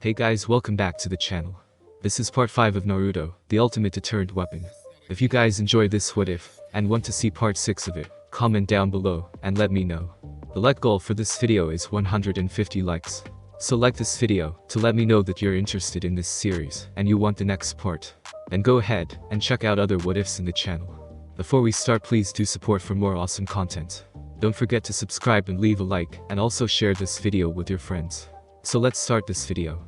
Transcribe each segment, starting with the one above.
Hey guys, welcome back to the channel. This is part 5 of Naruto, the ultimate deterrent weapon. If you guys enjoy this what if, and want to see part 6 of it, comment down below, and let me know. The like goal for this video is 150 likes. So like this video, to let me know that you're interested in this series, and you want the next part. Then go ahead, and check out other what ifs in the channel. Before we start, please do support for more awesome content. Don't forget to subscribe and leave a like, and also share this video with your friends. So let's start this video.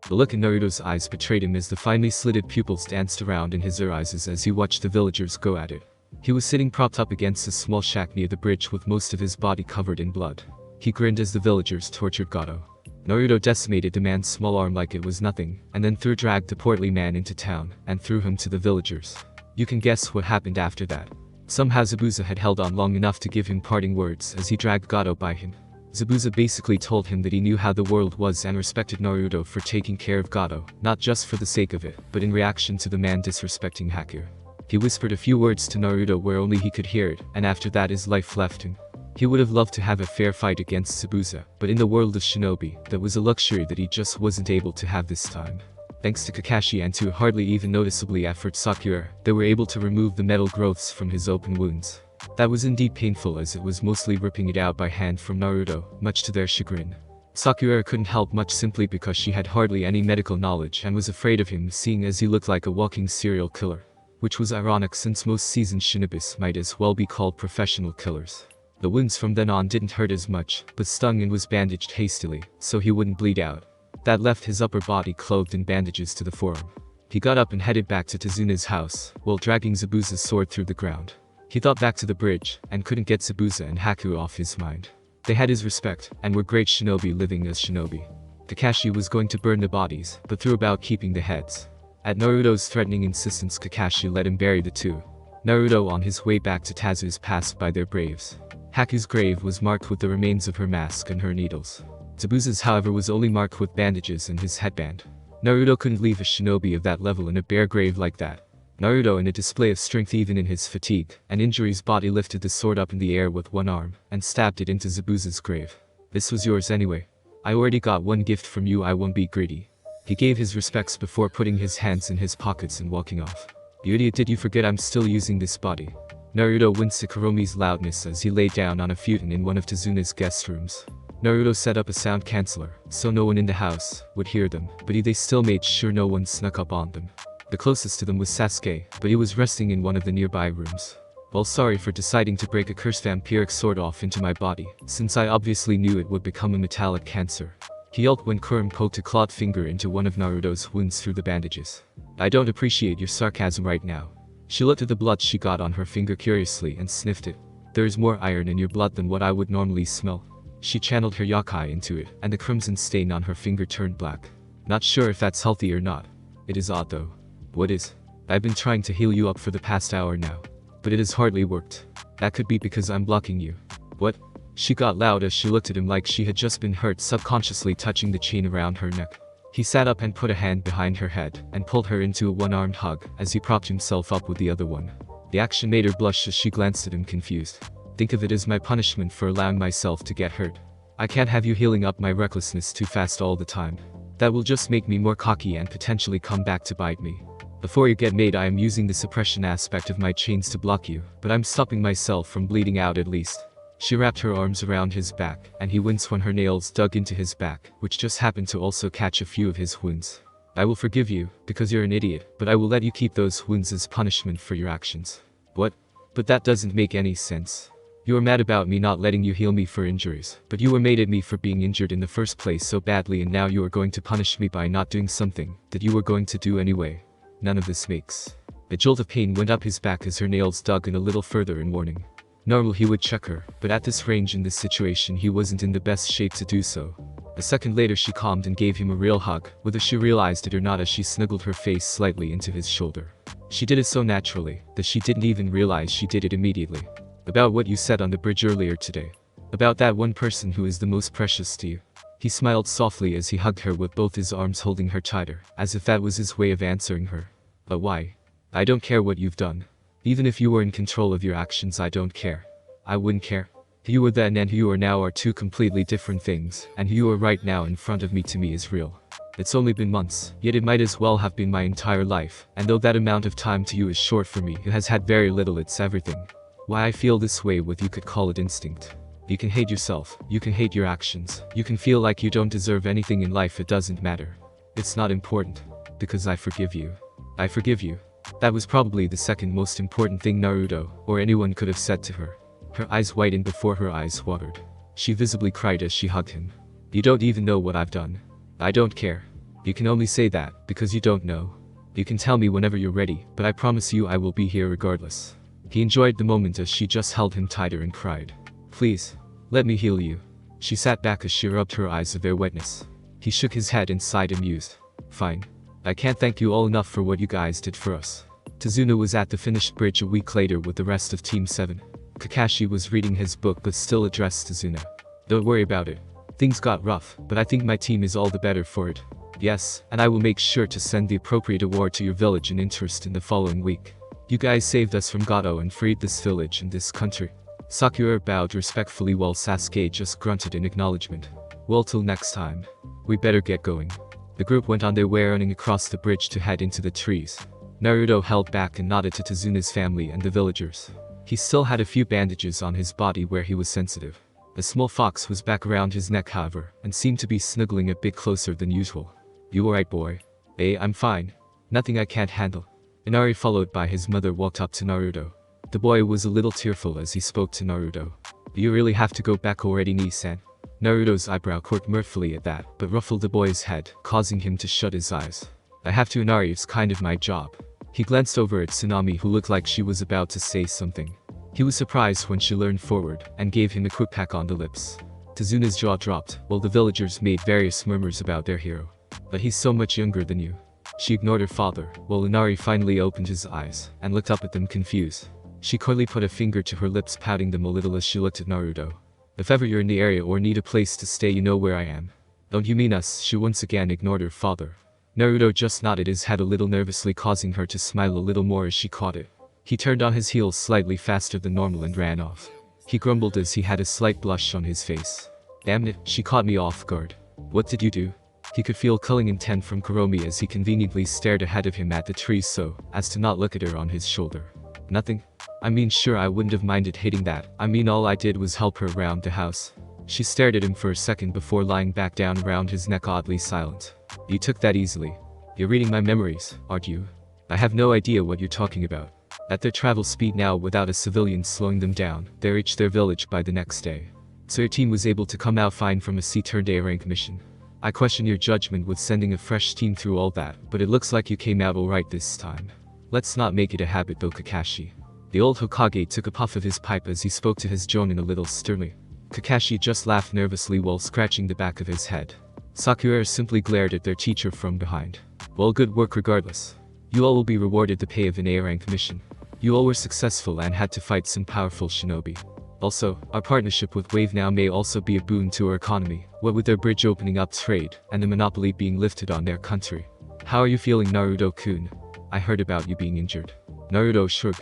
The look in Naruto's eyes betrayed him as the finely slitted pupils danced around in his eyes as he watched the villagers go at it. He was sitting propped up against a small shack near the bridge with most of his body covered in blood. He grinned as the villagers tortured Gato. Naruto decimated the man's small arm like it was nothing, and then dragged the portly man into town, and threw him to the villagers. You can guess what happened after that. Somehow Zabuza had held on long enough to give him parting words as he dragged Gato by him. Zabuza basically told him that he knew how the world was and respected Naruto for taking care of Gato, not just for the sake of it, but in reaction to the man disrespecting Haku. He whispered a few words to Naruto where only he could hear it, and after that his life left him. He would have loved to have a fair fight against Zabuza, but in the world of shinobi, that was a luxury that he just wasn't able to have this time. Thanks to Kakashi and to hardly even noticeably effort Sakura, they were able to remove the metal growths from his open wounds. That was indeed painful as it was mostly ripping it out by hand from Naruto, much to their chagrin. Sakura couldn't help much simply because she had hardly any medical knowledge and was afraid of him seeing as he looked like a walking serial killer. Which was ironic since most seasoned shinobis might as well be called professional killers. The wounds from then on didn't hurt as much, but stung and was bandaged hastily, so he wouldn't bleed out. That left his upper body clothed in bandages to the forearm. He got up and headed back to Tazuna's house, while dragging Zabuza's sword through the ground. He thought back to the bridge, and couldn't get Zabuza and Haku off his mind. They had his respect, and were great shinobi living as shinobi. Kakashi was going to burn the bodies, but threw about keeping the heads. At Naruto's threatening insistence, Kakashi let him bury the two. Naruto on his way back to Tazu's passed by their graves. Haku's grave was marked with the remains of her mask and her needles. Zabuza's however was only marked with bandages and his headband. Naruto couldn't leave a shinobi of that level in a bare grave like that. Naruto, in a display of strength even in his fatigue and injuries, body lifted the sword up in the air with one arm, and stabbed it into Zabuza's grave. "This was yours anyway. I already got one gift from you, I won't be greedy." He gave his respects before putting his hands in his pockets and walking off. "You idiot, did you forget I'm still using this body?" Naruto winced at Kuromi's loudness as he lay down on a futon in one of Tazuna's guest rooms. Naruto set up a sound canceller, so no one in the house would hear them, but they still made sure no one snuck up on them. The closest to them was Sasuke, but he was resting in one of the nearby rooms. "Well, sorry for deciding to break a cursed vampiric sword off into my body, since I obviously knew it would become a metallic cancer," he yelped when Kuromi poked a clawed finger into one of Naruto's wounds through the bandages. "I don't appreciate your sarcasm right now." She looked at the blood she got on her finger curiously and sniffed it. "There is more iron in your blood than what I would normally smell." She channeled her yokai into it, and the crimson stain on her finger turned black. "Not sure if that's healthy or not. It is odd though." "What is?" "I've been trying to heal you up for the past hour now. But it has hardly worked." "That could be because I'm blocking you." "What?" She got loud as she looked at him like she had just been hurt, subconsciously touching the chain around her neck. He sat up and put a hand behind her head, and pulled her into a one-armed hug, as he propped himself up with the other one. The action made her blush as she glanced at him confused. "Think of it as my punishment for allowing myself to get hurt. I can't have you healing up my recklessness too fast all the time. That will just make me more cocky and potentially come back to bite me. Before you get made, I am using the suppression aspect of my chains to block you, but I'm stopping myself from bleeding out at least." She wrapped her arms around his back, and he winced when her nails dug into his back, which just happened to also catch a few of his wounds. "I will forgive you, because you're an idiot, but I will let you keep those wounds as punishment for your actions." "What? But that doesn't make any sense. You were mad about me not letting you heal me for injuries, but you were mad at me for being injured in the first place so badly, and now you are going to punish me by not doing something that you were going to do anyway. None of this makes..." A jolt of pain went up his back as her nails dug in a little further in warning. Normally he would check her, but at this range in this situation he wasn't in the best shape to do so. A second later she calmed and gave him a real hug, whether she realized it or not as she snuggled her face slightly into his shoulder. She did it so naturally, that she didn't even realize she did it immediately. "About what you said on the bridge earlier today. About that one person who is the most precious to you." He smiled softly as he hugged her with both his arms holding her tighter, as if that was his way of answering her. "But why? I don't care what you've done. Even if you were in control of your actions, I don't care. I wouldn't care. Who you were then and who you are now are two completely different things, and who you are right now in front of me to me is real. It's only been months, yet it might as well have been my entire life, and though that amount of time to you is short for me, it has had very little, it's everything. Why I feel this way with you could call it instinct. You can hate yourself, you can hate your actions, you can feel like you don't deserve anything in life, it doesn't matter. It's not important. Because I forgive you. I forgive you. That was probably the second most important thing Naruto, or anyone could have said to her. Her eyes whitened before her eyes watered. She visibly cried as she hugged him. You don't even know what I've done. I don't care. You can only say that, because you don't know. You can tell me whenever you're ready, but I promise you I will be here regardless. He enjoyed the moment as she just held him tighter and cried. Please, let me heal you. She sat back as she rubbed her eyes of their wetness. He shook his head and sighed amused. Fine. I can't thank you all enough for what you guys did for us. Tazuna was at the finished bridge a week later with the rest of Team 7. Kakashi was reading his book but still addressed Tazuna. Don't worry about it. Things got rough, but I think my team is all the better for it. Yes, and I will make sure to send the appropriate award to your village in interest in the following week. You guys saved us from Gato and freed this village and this country. Sakura bowed respectfully while Sasuke just grunted in acknowledgement. Well, till next time. We better get going. The group went on their way running across the bridge to head into the trees. Naruto held back and nodded to Tazuna's family and the villagers. He still had a few bandages on his body where he was sensitive. A small fox was back around his neck however, and seemed to be snuggling a bit closer than usual. You alright boy? I'm fine. Nothing I can't handle. Inari followed by his mother walked up to Naruto. The boy was a little tearful as he spoke to Naruto. Do you really have to go back already, Nii-san? Naruto's eyebrow quirked mirthfully at that, but ruffled the boy's head, causing him to shut his eyes. I have to, Inari, it's kind of my job. He glanced over at Tsunami who looked like she was about to say something. He was surprised when she leaned forward, and gave him a quick peck on the lips. Tazuna's jaw dropped, while the villagers made various murmurs about their hero. But he's so much younger than you. She ignored her father, while Inari finally opened his eyes, and looked up at them confused. She coyly put a finger to her lips, pouting them a little as she looked at Naruto. If ever you're in the area or need a place to stay, you know where I am. Don't you mean us? She once again ignored her father. Naruto just nodded his head a little nervously, causing her to smile a little more as she caught it. He turned on his heels slightly faster than normal and ran off. He grumbled as he had a slight blush on his face. Damn it, she caught me off guard. What did you do? He could feel culling intent from Kuromi as he conveniently stared ahead of him at the trees so as to not look at her on his shoulder. Nothing. I mean, sure, I wouldn't have minded hitting that. I mean, all I did was help her around the house. She stared at him for a second before lying back down around his neck, oddly silent. You took that easily. You're reading my memories, aren't you? I have no idea what you're talking about. At their travel speed now without a civilian slowing them down, they reached their village by the next day. So your team was able to come out fine from a C-A rank mission. I question your judgment with sending a fresh team through all that, but it looks like you came out alright this time. Let's not make it a habit though, Kakashi. The old Hokage took a puff of his pipe as he spoke to his jonin a little sternly. Kakashi just laughed nervously while scratching the back of his head. Sakura simply glared at their teacher from behind. Well, good work regardless. You all will be rewarded the pay of an A-rank mission. You all were successful and had to fight some powerful shinobi. Also, our partnership with Wave now may also be a boon to our economy, what with their bridge opening up trade, and the monopoly being lifted on their country. How are you feeling, Naruto-kun? I heard about you being injured. Naruto shrugged.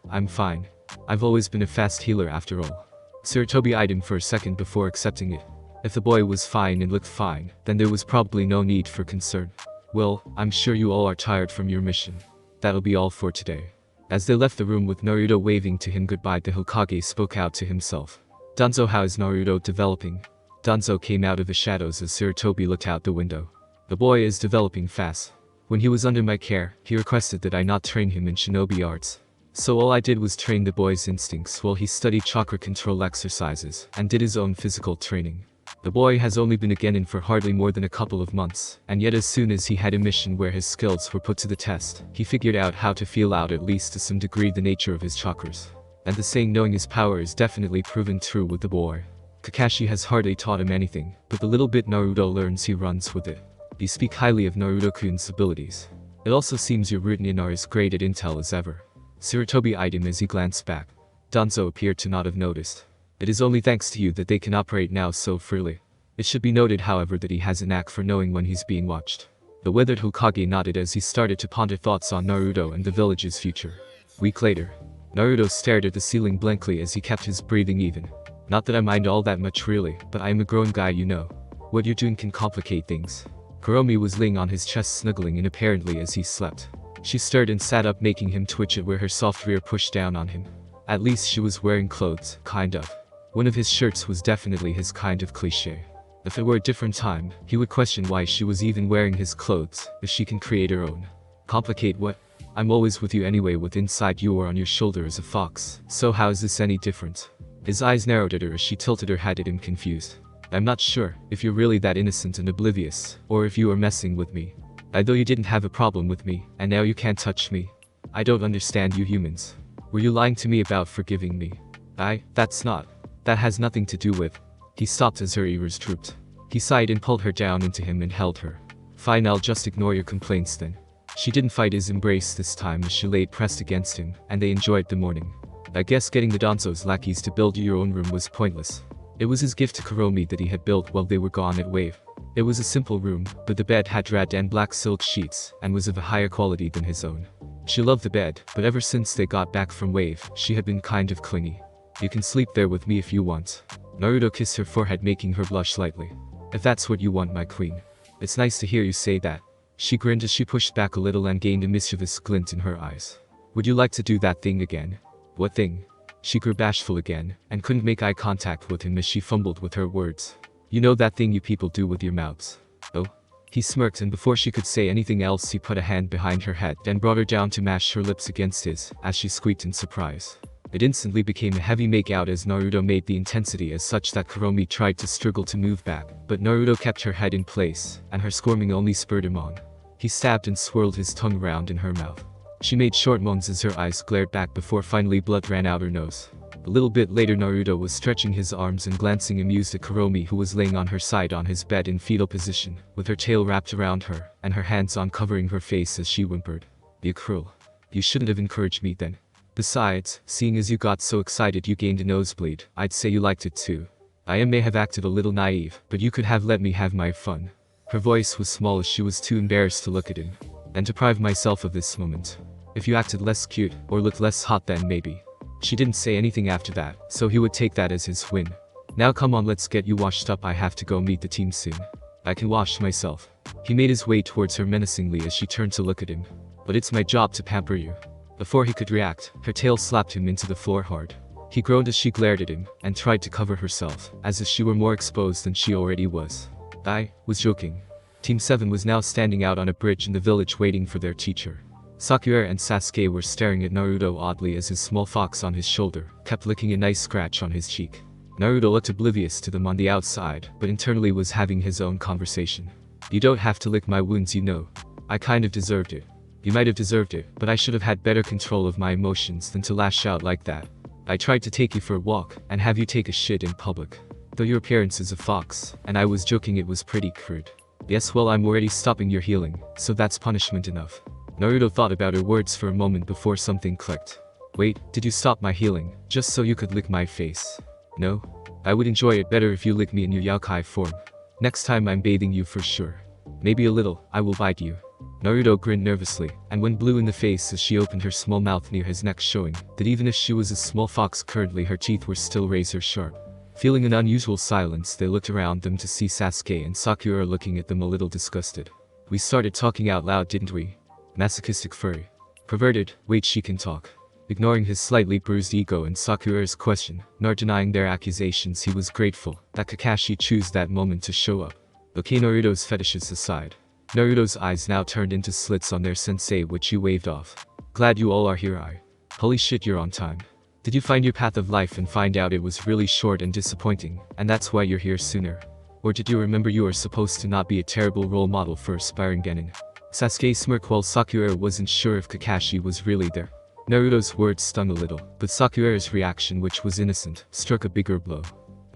I'm fine. I've always been a fast healer after all. Sarutobi eyed him for a second before accepting it. If the boy was fine and looked fine, then there was probably no need for concern. Well, I'm sure you all are tired from your mission. That'll be all for today. As they left the room with Naruto waving to him goodbye, the Hokage spoke out to himself. Danzo, how is Naruto developing? Danzo came out of the shadows as Sarutobi looked out the window. The boy is developing fast. When he was under my care, he requested that I not train him in shinobi arts. So all I did was train the boy's instincts while he studied chakra control exercises and did his own physical training. The boy has only been a genin for hardly more than a couple of months, and yet as soon as he had a mission where his skills were put to the test, he figured out how to feel out at least to some degree the nature of his chakras. And the saying knowing his power is definitely proven true with the boy. Kakashi has hardly taught him anything, but the little bit Naruto learns he runs with it. You speak highly of Naruto-kun's abilities. It also seems your routine are as great at intel as ever. Sarutobi eyed him as he glanced back. Danzo appeared to not have noticed. It is only thanks to you that they can operate now so freely. It should be noted however that he has a knack for knowing when he's being watched. The withered Hokage nodded as he started to ponder thoughts on Naruto and the village's future. A week later, Naruto stared at the ceiling blankly as he kept his breathing even. Not that I mind all that much really, but I am a grown guy, you know. What you're doing can complicate things. Kuromi was laying on his chest snuggling in apparently as he slept. She stirred and sat up, making him twitch at where her soft rear pushed down on him. At least she was wearing clothes, kind of. One of his shirts was definitely his kind of cliché. If it were a different time, he would question why she was even wearing his clothes, if she can create her own. Complicate what? I'm always with you anyway, with inside you or on your shoulder as a fox, so how is this any different? His eyes narrowed at her as she tilted her head at him, confused. I'm not sure if you're really that innocent and oblivious, or if you are messing with me. I thought you didn't have a problem with me, and now you can't touch me. I don't understand you humans. Were you lying to me about forgiving me? That has nothing to do with. He stopped as her ears drooped. He sighed and pulled her down into him and held her. Fine, I'll just ignore your complaints then. She didn't fight his embrace this time as she laid pressed against him, and they enjoyed the morning. I guess getting the Danzo's lackeys to build your own room was pointless. It was his gift to Kuromi that he had built while they were gone at Wave. It was a simple room, but the bed had red and black silk sheets, and was of a higher quality than his own. She loved the bed, but ever since they got back from Wave, she had been kind of clingy. You can sleep there with me if you want. Naruto kissed her forehead, making her blush slightly. If that's what you want, my queen. It's nice to hear you say that. She grinned as she pushed back a little and gained a mischievous glint in her eyes. Would you like to do that thing again? What thing? She grew bashful again, and couldn't make eye contact with him as she fumbled with her words. You know that thing you people do with your mouths. Oh? He smirked, and before she could say anything else he put a hand behind her head and brought her down to mash her lips against his, as she squeaked in surprise. It instantly became a heavy make-out as Naruto made the intensity as such that Kuromi tried to struggle to move back, but Naruto kept her head in place, and her squirming only spurred him on. He stabbed and swirled his tongue round in her mouth. She made short moans as her eyes glared back before finally blood ran out her nose. A little bit later Naruto was stretching his arms and glancing amused at Kuromi, who was laying on her side on his bed in fetal position, with her tail wrapped around her, and her hands on covering her face as she whimpered. You cruel. You shouldn't have encouraged me then. Besides, seeing as you got so excited you gained a nosebleed, I'd say you liked it too. I may have acted a little naive, but you could have let me have my fun. Her voice was small as she was too embarrassed to look at him. And deprive myself of this moment. If you acted less cute, or looked less hot then maybe. She didn't say anything after that, so he would take that as his win. Now come on, let's get you washed up, I have to go meet the team soon. I can wash myself. He made his way towards her menacingly as she turned to look at him. But it's my job to pamper you. Before he could react, her tail slapped him into the floor hard. He groaned as she glared at him, and tried to cover herself, as if she were more exposed than she already was. I was joking. Team 7 was now standing out on a bridge in the village waiting for their teacher. Sakura and Sasuke were staring at Naruto oddly as his small fox on his shoulder kept licking a nice scratch on his cheek. Naruto looked oblivious to them on the outside, but internally was having his own conversation. You don't have to lick my wounds, you know. I kind of deserved it. You might have deserved it, but I should have had better control of my emotions than to lash out like that. I tried to take you for a walk, and have you take a shit in public. Though your appearance is a fox, and I was joking, it was pretty crude. Yes, well, I'm already stopping your healing, so that's punishment enough. Naruto thought about her words for a moment before something clicked. Wait, did you stop my healing, just so you could lick my face? No? I would enjoy it better if you lick me in your Yakai form. Next time I'm bathing you for sure. Maybe a little, I will bite you. Naruto grinned nervously, and went blue in the face as she opened her small mouth near his neck, showing that even if she was a small fox currently, her teeth were still razor sharp. Feeling an unusual silence, they looked around them to see Sasuke and Sakura looking at them a little disgusted. We started talking out loud, didn't we? Masochistic furry. Perverted, wait, she can talk. Ignoring his slightly bruised ego and Sakura's question, nor denying their accusations, he was grateful that Kakashi chose that moment to show up. Okay, Naruto's fetishes aside. Naruto's eyes now turned into slits on their sensei, which he waved off. Glad you all are here. Holy shit, you're on time. Did you find your path of life and find out it was really short and disappointing, and that's why you're here sooner? Or did you remember you are supposed to not be a terrible role model for aspiring genin? Sasuke smirked while Sakura wasn't sure if Kakashi was really there. Naruto's words stung a little, but Sakura's reaction, which was innocent, struck a bigger blow.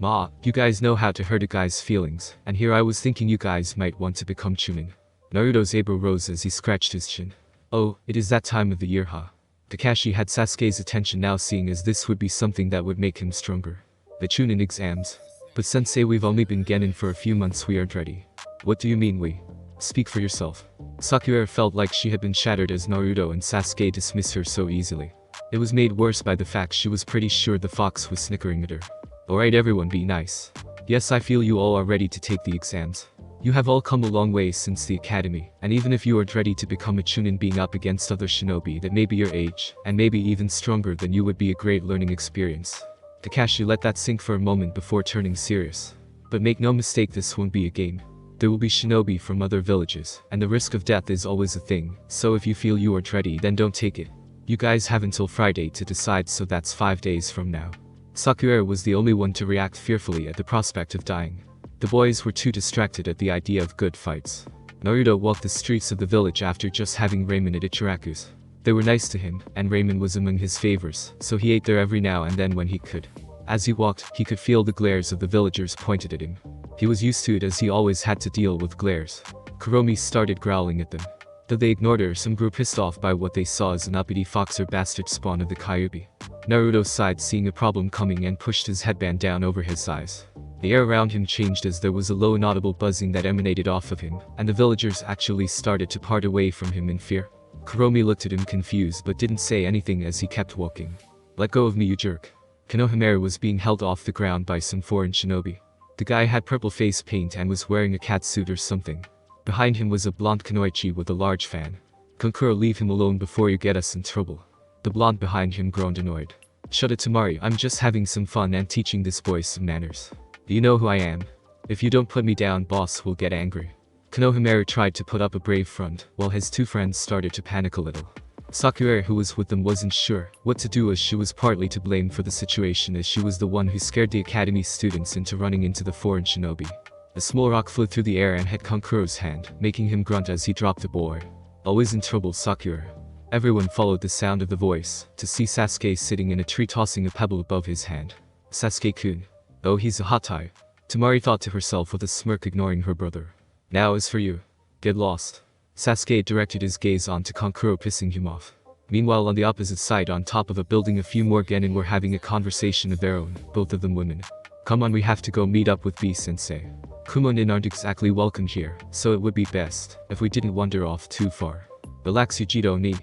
Ma, you guys know how to hurt a guy's feelings, and here I was thinking you guys might want to become Chunin. Naruto's eyebrow rose as he scratched his chin. Oh, it is that time of the year, huh? Kakashi had Sasuke's attention now, seeing as this would be something that would make him stronger. The Chunin exams. But sensei, we've only been genin for a few months, we aren't ready. What do you mean we? Speak for yourself. Sakura felt like she had been shattered as Naruto and Sasuke dismissed her so easily. It was made worse by the fact she was pretty sure the fox was snickering at her. Alright everyone, be nice. Yes, I feel you all are ready to take the exams. You have all come a long way since the academy, and even if you are ready to become a Chunin being up against other shinobi that may be your age, and maybe even stronger than you would be a great learning experience. Kakashi let that sink for a moment before turning serious. But make no mistake, this won't be a game. There will be shinobi from other villages, and the risk of death is always a thing, so if you feel you aren't ready then don't take it. You guys have until Friday to decide, so that's 5 days from now. Sakura was the only one to react fearfully at the prospect of dying. The boys were too distracted at the idea of good fights. Naruto walked the streets of the village after just having ramen at Ichiraku's. They were nice to him, and ramen was among his favors, so he ate there every now and then when he could. As he walked, he could feel the glares of the villagers pointed at him. He was used to it as he always had to deal with glares. Kuromi started growling at them. Though they ignored her, some grew pissed off by what they saw as an uppity fox or bastard spawn of the Kyuubi. Naruto sighed, seeing a problem coming, and pushed his headband down over his eyes. The air around him changed as there was a low inaudible buzzing that emanated off of him, and the villagers actually started to part away from him in fear. Kuromi looked at him confused but didn't say anything as he kept walking. "Let go of me, you jerk." Konohamaru was being held off the ground by some foreign shinobi. The guy had purple face paint and was wearing a cat suit or something. Behind him was a blonde kunoichi with a large fan. "Kankuro, leave him alone before you get us in trouble." The blonde behind him groaned, annoyed. "Shut it, Tamari, I'm just having some fun and teaching this boy some manners. You know who I am. If you don't put me down, boss will get angry." Konohamaru tried to put up a brave front, while his two friends started to panic a little. Sakura, who was with them, wasn't sure what to do, as she was partly to blame for the situation, as she was the one who scared the academy students into running into the foreign shinobi. A small rock flew through the air and hit Kankuro's hand, making him grunt as he dropped the boy. "Always in trouble, Sakura." Everyone followed the sound of the voice, to see Sasuke sitting in a tree tossing a pebble above his hand. "Sasuke-kun. Oh, he's a hot tie." Tamari thought to herself with a smirk, ignoring her brother. "Now as for you. Get lost." Sasuke directed his gaze onto Kankuro, pissing him off. Meanwhile, on the opposite side, on top of a building, a few more genin were having a conversation of their own, both of them women. "Come on, we have to go meet up with B-sensei. Kumonin aren't exactly welcome here, so it would be best if we didn't wander off too far." "Relax, Yujiro ni.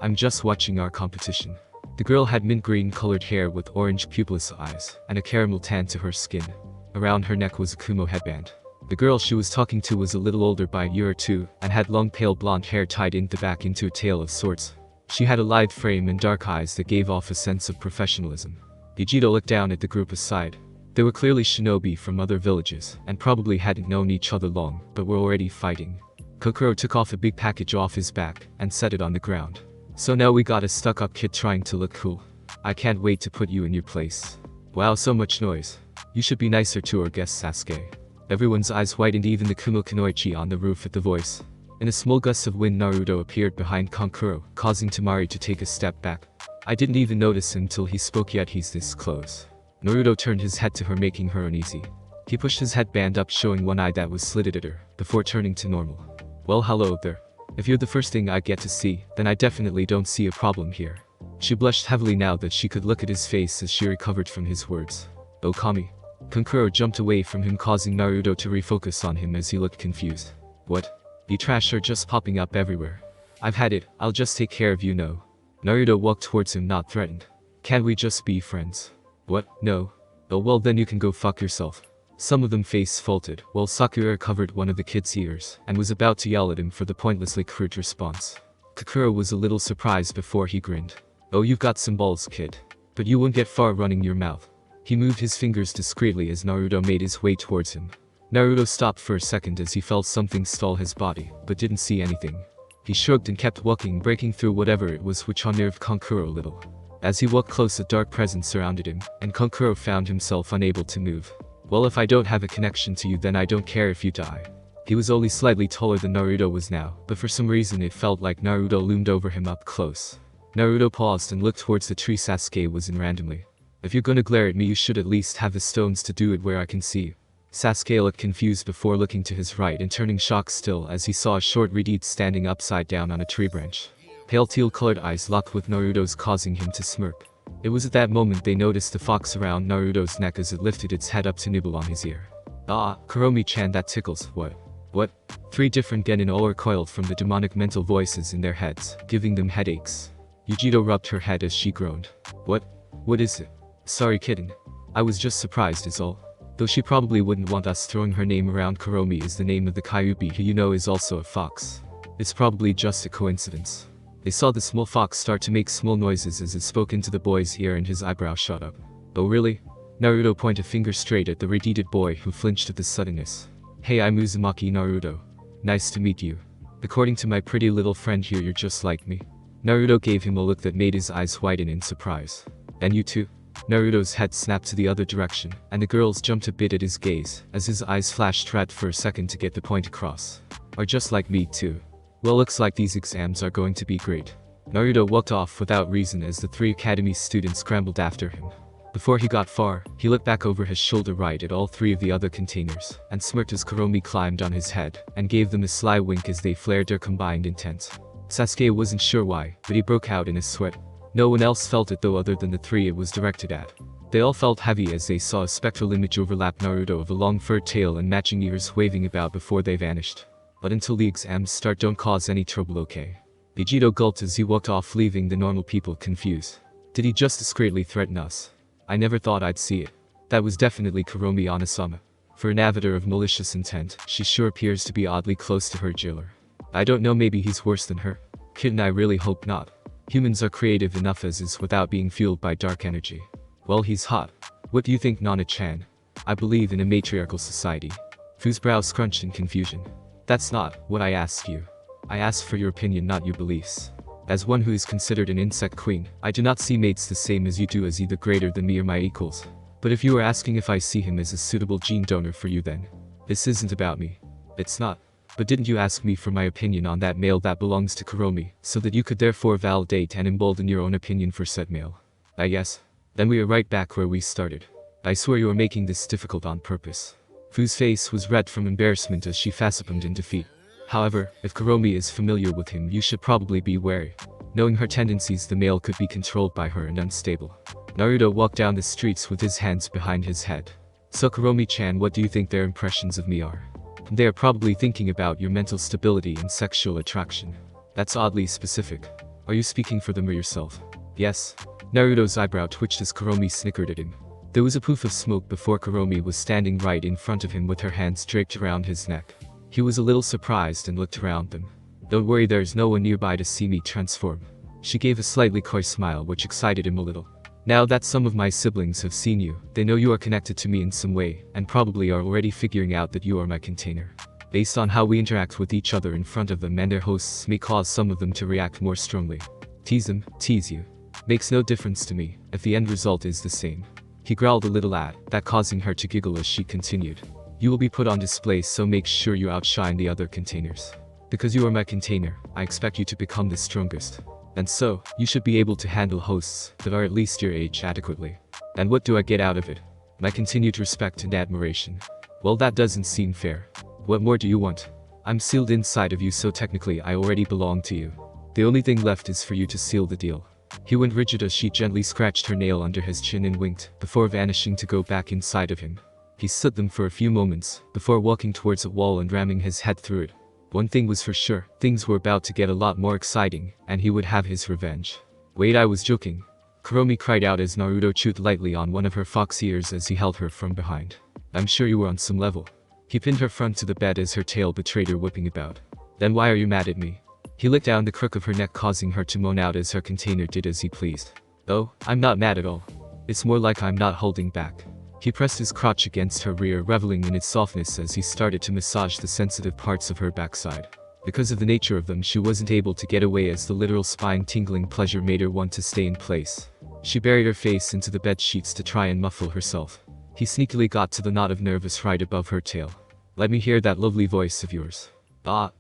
I'm just watching our competition." The girl had mint green colored hair with orange pupilless eyes, and a caramel tan to her skin. Around her neck was a Kumo headband. The girl she was talking to was a little older by a year or two, and had long pale blonde hair tied in the back into a tail of sorts. She had a lithe frame and dark eyes that gave off a sense of professionalism. Yujiro looked down at the group aside. They were clearly shinobi from other villages, and probably hadn't known each other long, but were already fighting. Kokoro took off a big package off his back, and set it on the ground. "So now we got a stuck-up kid trying to look cool. I can't wait to put you in your place." "Wow, so much noise. You should be nicer to our guest, Sasuke." Everyone's eyes widened, even the Kumo Kunoichi on the roof at the voice. In a small gust of wind, Naruto appeared behind Kankuro, causing Tamari to take a step back. "I didn't even notice him till he spoke, yet he's this close." Naruto turned his head to her, making her uneasy. He pushed his headband up, showing one eye that was slitted at her, before turning to normal. "Well, hello there. If you're the first thing I get to see, then I definitely don't see a problem here." She blushed heavily now that she could look at his face as she recovered from his words. "Oh, Kami." Kankuro jumped away from him, causing Naruto to refocus on him as he looked confused. "What? The trash are just popping up everywhere. I've had it, I'll just take care of you, no." Naruto walked towards him, not threatened. "Can't we just be friends?" "What? No? Oh well, then you can go fuck yourself." Some of them face faulted, while Sakura covered one of the kid's ears, and was about to yell at him for the pointlessly crude response. Kakuro was a little surprised before he grinned. "Oh, you've got some balls, kid. But you won't get far running your mouth." He moved his fingers discreetly as Naruto made his way towards him. Naruto stopped for a second as he felt something stall his body, but didn't see anything. He shrugged and kept walking, breaking through whatever it was, which unnerved Kankuro a little. As he walked close, a dark presence surrounded him, and Kankuro found himself unable to move. "Well, if I don't have a connection to you, then I don't care if you die." He was only slightly taller than Naruto was now, but for some reason it felt like Naruto loomed over him up close. Naruto paused and looked towards the tree Sasuke was in randomly. "If you're gonna glare at me, you should at least have the stones to do it where I can see you." Sasuke looked confused before looking to his right and turning shocked still as he saw a short reed standing upside down on a tree branch. Pale teal-colored eyes locked with Naruto's, causing him to smirk. It was at that moment they noticed the fox around Naruto's neck as it lifted its head up to nibble on his ear. "Ah, Kuromi-chan, that tickles." What? 3 different genin all recoiled from the demonic mental voices in their heads, giving them headaches. Yujiro rubbed her head as she groaned. What is it?" "Sorry, kitten. I was just surprised is all." Though she probably wouldn't want us throwing her name around. Kuromi is the name of the Kyuubi who you know is also a fox. It's probably just a coincidence. They saw the small fox start to make small noises as it spoke into the boy's ear and his eyebrow shot up. Oh really? Naruto pointed a finger straight at the red-heated boy who flinched at the suddenness. Hey, I'm Uzumaki Naruto. Nice to meet you. According to my pretty little friend here, you're just like me. Naruto gave him a look that made his eyes widen in surprise. And you too? Naruto's head snapped to the other direction, and the girls jumped a bit at his gaze, as his eyes flashed red for a second to get the point across. Are just like me too. Well, looks like these exams are going to be great. Naruto walked off without reason as the 3 academy students scrambled after him. Before he got far, he looked back over his shoulder right at all 3 of the other containers, and smirked as Kuromi climbed on his head, and gave them a sly wink as they flared their combined intent. Sasuke wasn't sure why, but he broke out in a sweat. No one else felt it though other than the 3 it was directed at. They all felt heavy as they saw a spectral image overlap Naruto of a long furred tail and matching ears waving about before they vanished. But until the exams start, don't cause any trouble, okay? Vegito gulped as he walked off, leaving the normal people confused. Did he just discreetly threaten us? I never thought I'd see it. That was definitely Kuromi Onasama. For an avatar of malicious intent, she sure appears to be oddly close to her jailer. I don't know, maybe he's worse than her. Kitten, I really hope not. Humans are creative enough as is without being fueled by dark energy. Well, he's hot. What do you think, Nana-chan? I believe in a matriarchal society. Fu's brow scrunched in confusion. That's not what I asked you. I asked for your opinion, not your beliefs. As one who is considered an insect queen, I do not see mates the same as you do as either greater than me or my equals. But if you are asking if I see him as a suitable gene donor for you, then this isn't about me. It's not. But didn't you ask me for my opinion on that male that belongs to Kuromi, so that you could therefore validate and embolden your own opinion for said male? Yes. Then we are right back where we started. I swear you are making this difficult on purpose. Fu's face was red from embarrassment as she facepalmed in defeat. However, if Kuromi is familiar with him, you should probably be wary. Knowing her tendencies, the male could be controlled by her and unstable. Naruto walked down the streets with his hands behind his head. So Kuromi-chan, what do you think their impressions of me are? They are probably thinking about your mental stability and sexual attraction. That's oddly specific. Are you speaking for them or yourself? Yes. Naruto's eyebrow twitched as Kuromi snickered at him. There was a poof of smoke before Kuromi was standing right in front of him with her hands draped around his neck. He was a little surprised and looked around them. Don't worry, there's no one nearby to see me transform. She gave a slightly coy smile which excited him a little. Now that some of my siblings have seen you, they know you are connected to me in some way, and probably are already figuring out that you are my container. Based on how we interact with each other in front of them and their hosts may cause some of them to react more strongly. Tease them, tease you. Makes no difference to me, if the end result is the same. He growled a little at that, causing her to giggle as she continued. You will be put on display, so make sure you outshine the other containers. Because you are my container, I expect you to become the strongest. And so, you should be able to handle hosts that are at least your age adequately. And what do I get out of it? My continued respect and admiration. Well, that doesn't seem fair. What more do you want? I'm sealed inside of you, so technically I already belong to you. The only thing left is for you to seal the deal. He went rigid as she gently scratched her nail under his chin and winked, before vanishing to go back inside of him. He stood them for a few moments, before walking towards a wall and ramming his head through it. One thing was for sure, things were about to get a lot more exciting, and he would have his revenge. Wait, I was joking. Kuromi cried out as Naruto chewed lightly on one of her fox ears as he held her from behind. I'm sure you were on some level. He pinned her front to the bed as her tail betrayed her whipping about. Then why are you mad at me? He licked down the crook of her neck, causing her to moan out as her container did as he pleased. Oh, I'm not mad at all. It's more like I'm not holding back. He pressed his crotch against her rear, reveling in its softness as he started to massage the sensitive parts of her backside. Because of the nature of them, she wasn't able to get away as the literal spine-tingling pleasure made her want to stay in place. She buried her face into the bed sheets to try and muffle herself. He sneakily got to the knot of nervous right above her tail. Let me hear that lovely voice of yours. Ah,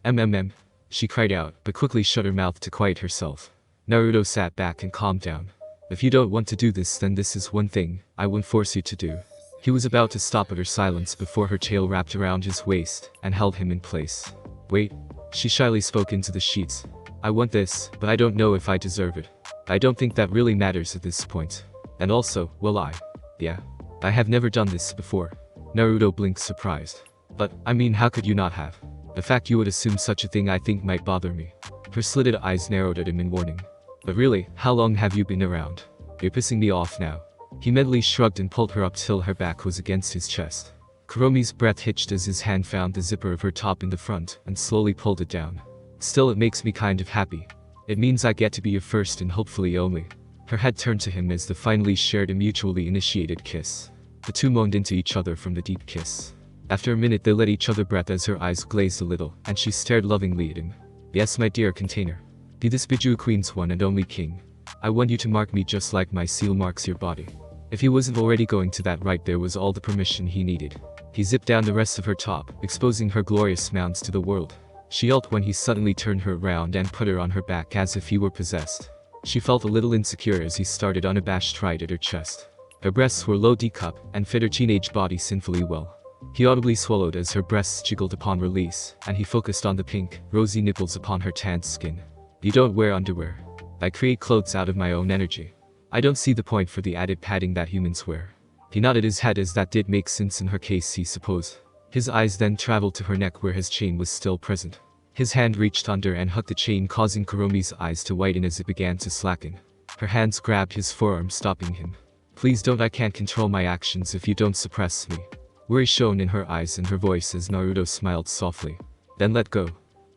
she cried out, but quickly shut her mouth to quiet herself. Naruto sat back and calmed down. If you don't want to do this, then this is one thing I won't force you to do. He was about to stop at her silence before her tail wrapped around his waist and held him in place. Wait, she shyly spoke into the sheets. I want this, but I don't know if I deserve it. I don't think that really matters at this point. And also, well, yeah, I have never done this before. Naruto blinked, surprised. But, I mean, how could you not have? The fact you would assume such a thing I think might bother me. Her slitted eyes narrowed at him in warning. But really, how long have you been around? You're pissing me off now. He mentally shrugged and pulled her up till her back was against his chest. Kuromi's breath hitched as his hand found the zipper of her top in the front and slowly pulled it down. Still, it makes me kind of happy. It means I get to be your first and hopefully only. Her head turned to him as they finally shared a mutually initiated kiss. The two moaned into each other from the deep kiss. After a minute they let each other breath as her eyes glazed a little, and she stared lovingly at him. Yes, my dear container. Be this Biju Queen's one and only king. I want you to mark me just like my seal marks your body. If he wasn't already going to that right, there was all the permission he needed. He zipped down the rest of her top, exposing her glorious mounds to the world. She yelped when he suddenly turned her around and put her on her back as if he were possessed. She felt a little insecure as he started unabashed right at her chest. Her breasts were low D-cup and fit her teenage body sinfully well. He audibly swallowed as her breasts jiggled upon release, and he focused on the pink, rosy nipples upon her tanned skin. You don't wear underwear. I create clothes out of my own energy. I don't see the point for the added padding that humans wear. He nodded his head as that did make sense in her case, he suppose. His eyes then traveled to her neck where his chain was still present. His hand reached under and hooked the chain, causing Kuromi's eyes to widen as it began to slacken. Her hands grabbed his forearm, stopping him. Please don't, I can't control my actions if you don't suppress me. Worry shone in her eyes and her voice as Naruto smiled softly. Then let go.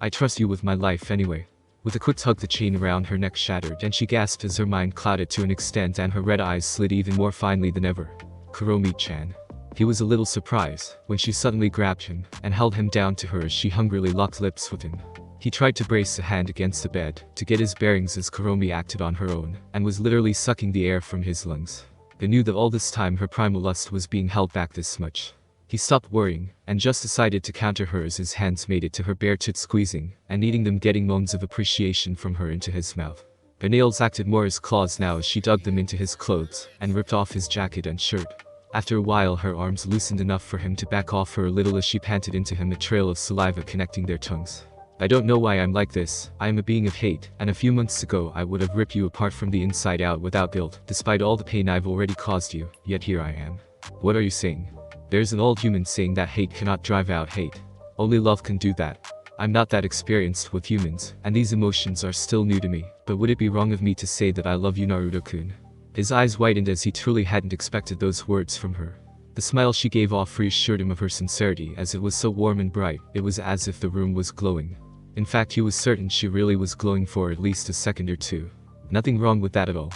I trust you with my life anyway. With a quick tug the chain around her neck shattered and she gasped as her mind clouded to an extent and her red eyes slid even more finely than ever. Kuromi-chan. He was a little surprised when she suddenly grabbed him and held him down to her as she hungrily locked lips with him. He tried to brace a hand against the bed to get his bearings as Kuromi acted on her own and was literally sucking the air from his lungs. They knew that all this time her primal lust was being held back this much. He stopped worrying and just decided to counter her as his hands made it to her bare tits, squeezing and needing them, getting moans of appreciation from her into his mouth. Her nails acted more as claws now as she dug them into his clothes and ripped off his jacket and shirt. After a while her arms loosened enough for him to back off her a little as she panted into him, a trail of saliva connecting their tongues. I don't know why I'm like this. I am a being of hate, and a few months ago I would have ripped you apart from the inside out without guilt, despite all the pain I've already caused you, yet here I am. What are you saying? There's an old human saying that hate cannot drive out hate. Only love can do that. I'm not that experienced with humans, and these emotions are still new to me, but would it be wrong of me to say that I love you, Naruto-kun? His eyes widened as he truly hadn't expected those words from her. The smile she gave off reassured him of her sincerity, as it was so warm and bright, it was as if the room was glowing. In fact, he was certain she really was glowing for at least a second or two. Nothing wrong with that at all.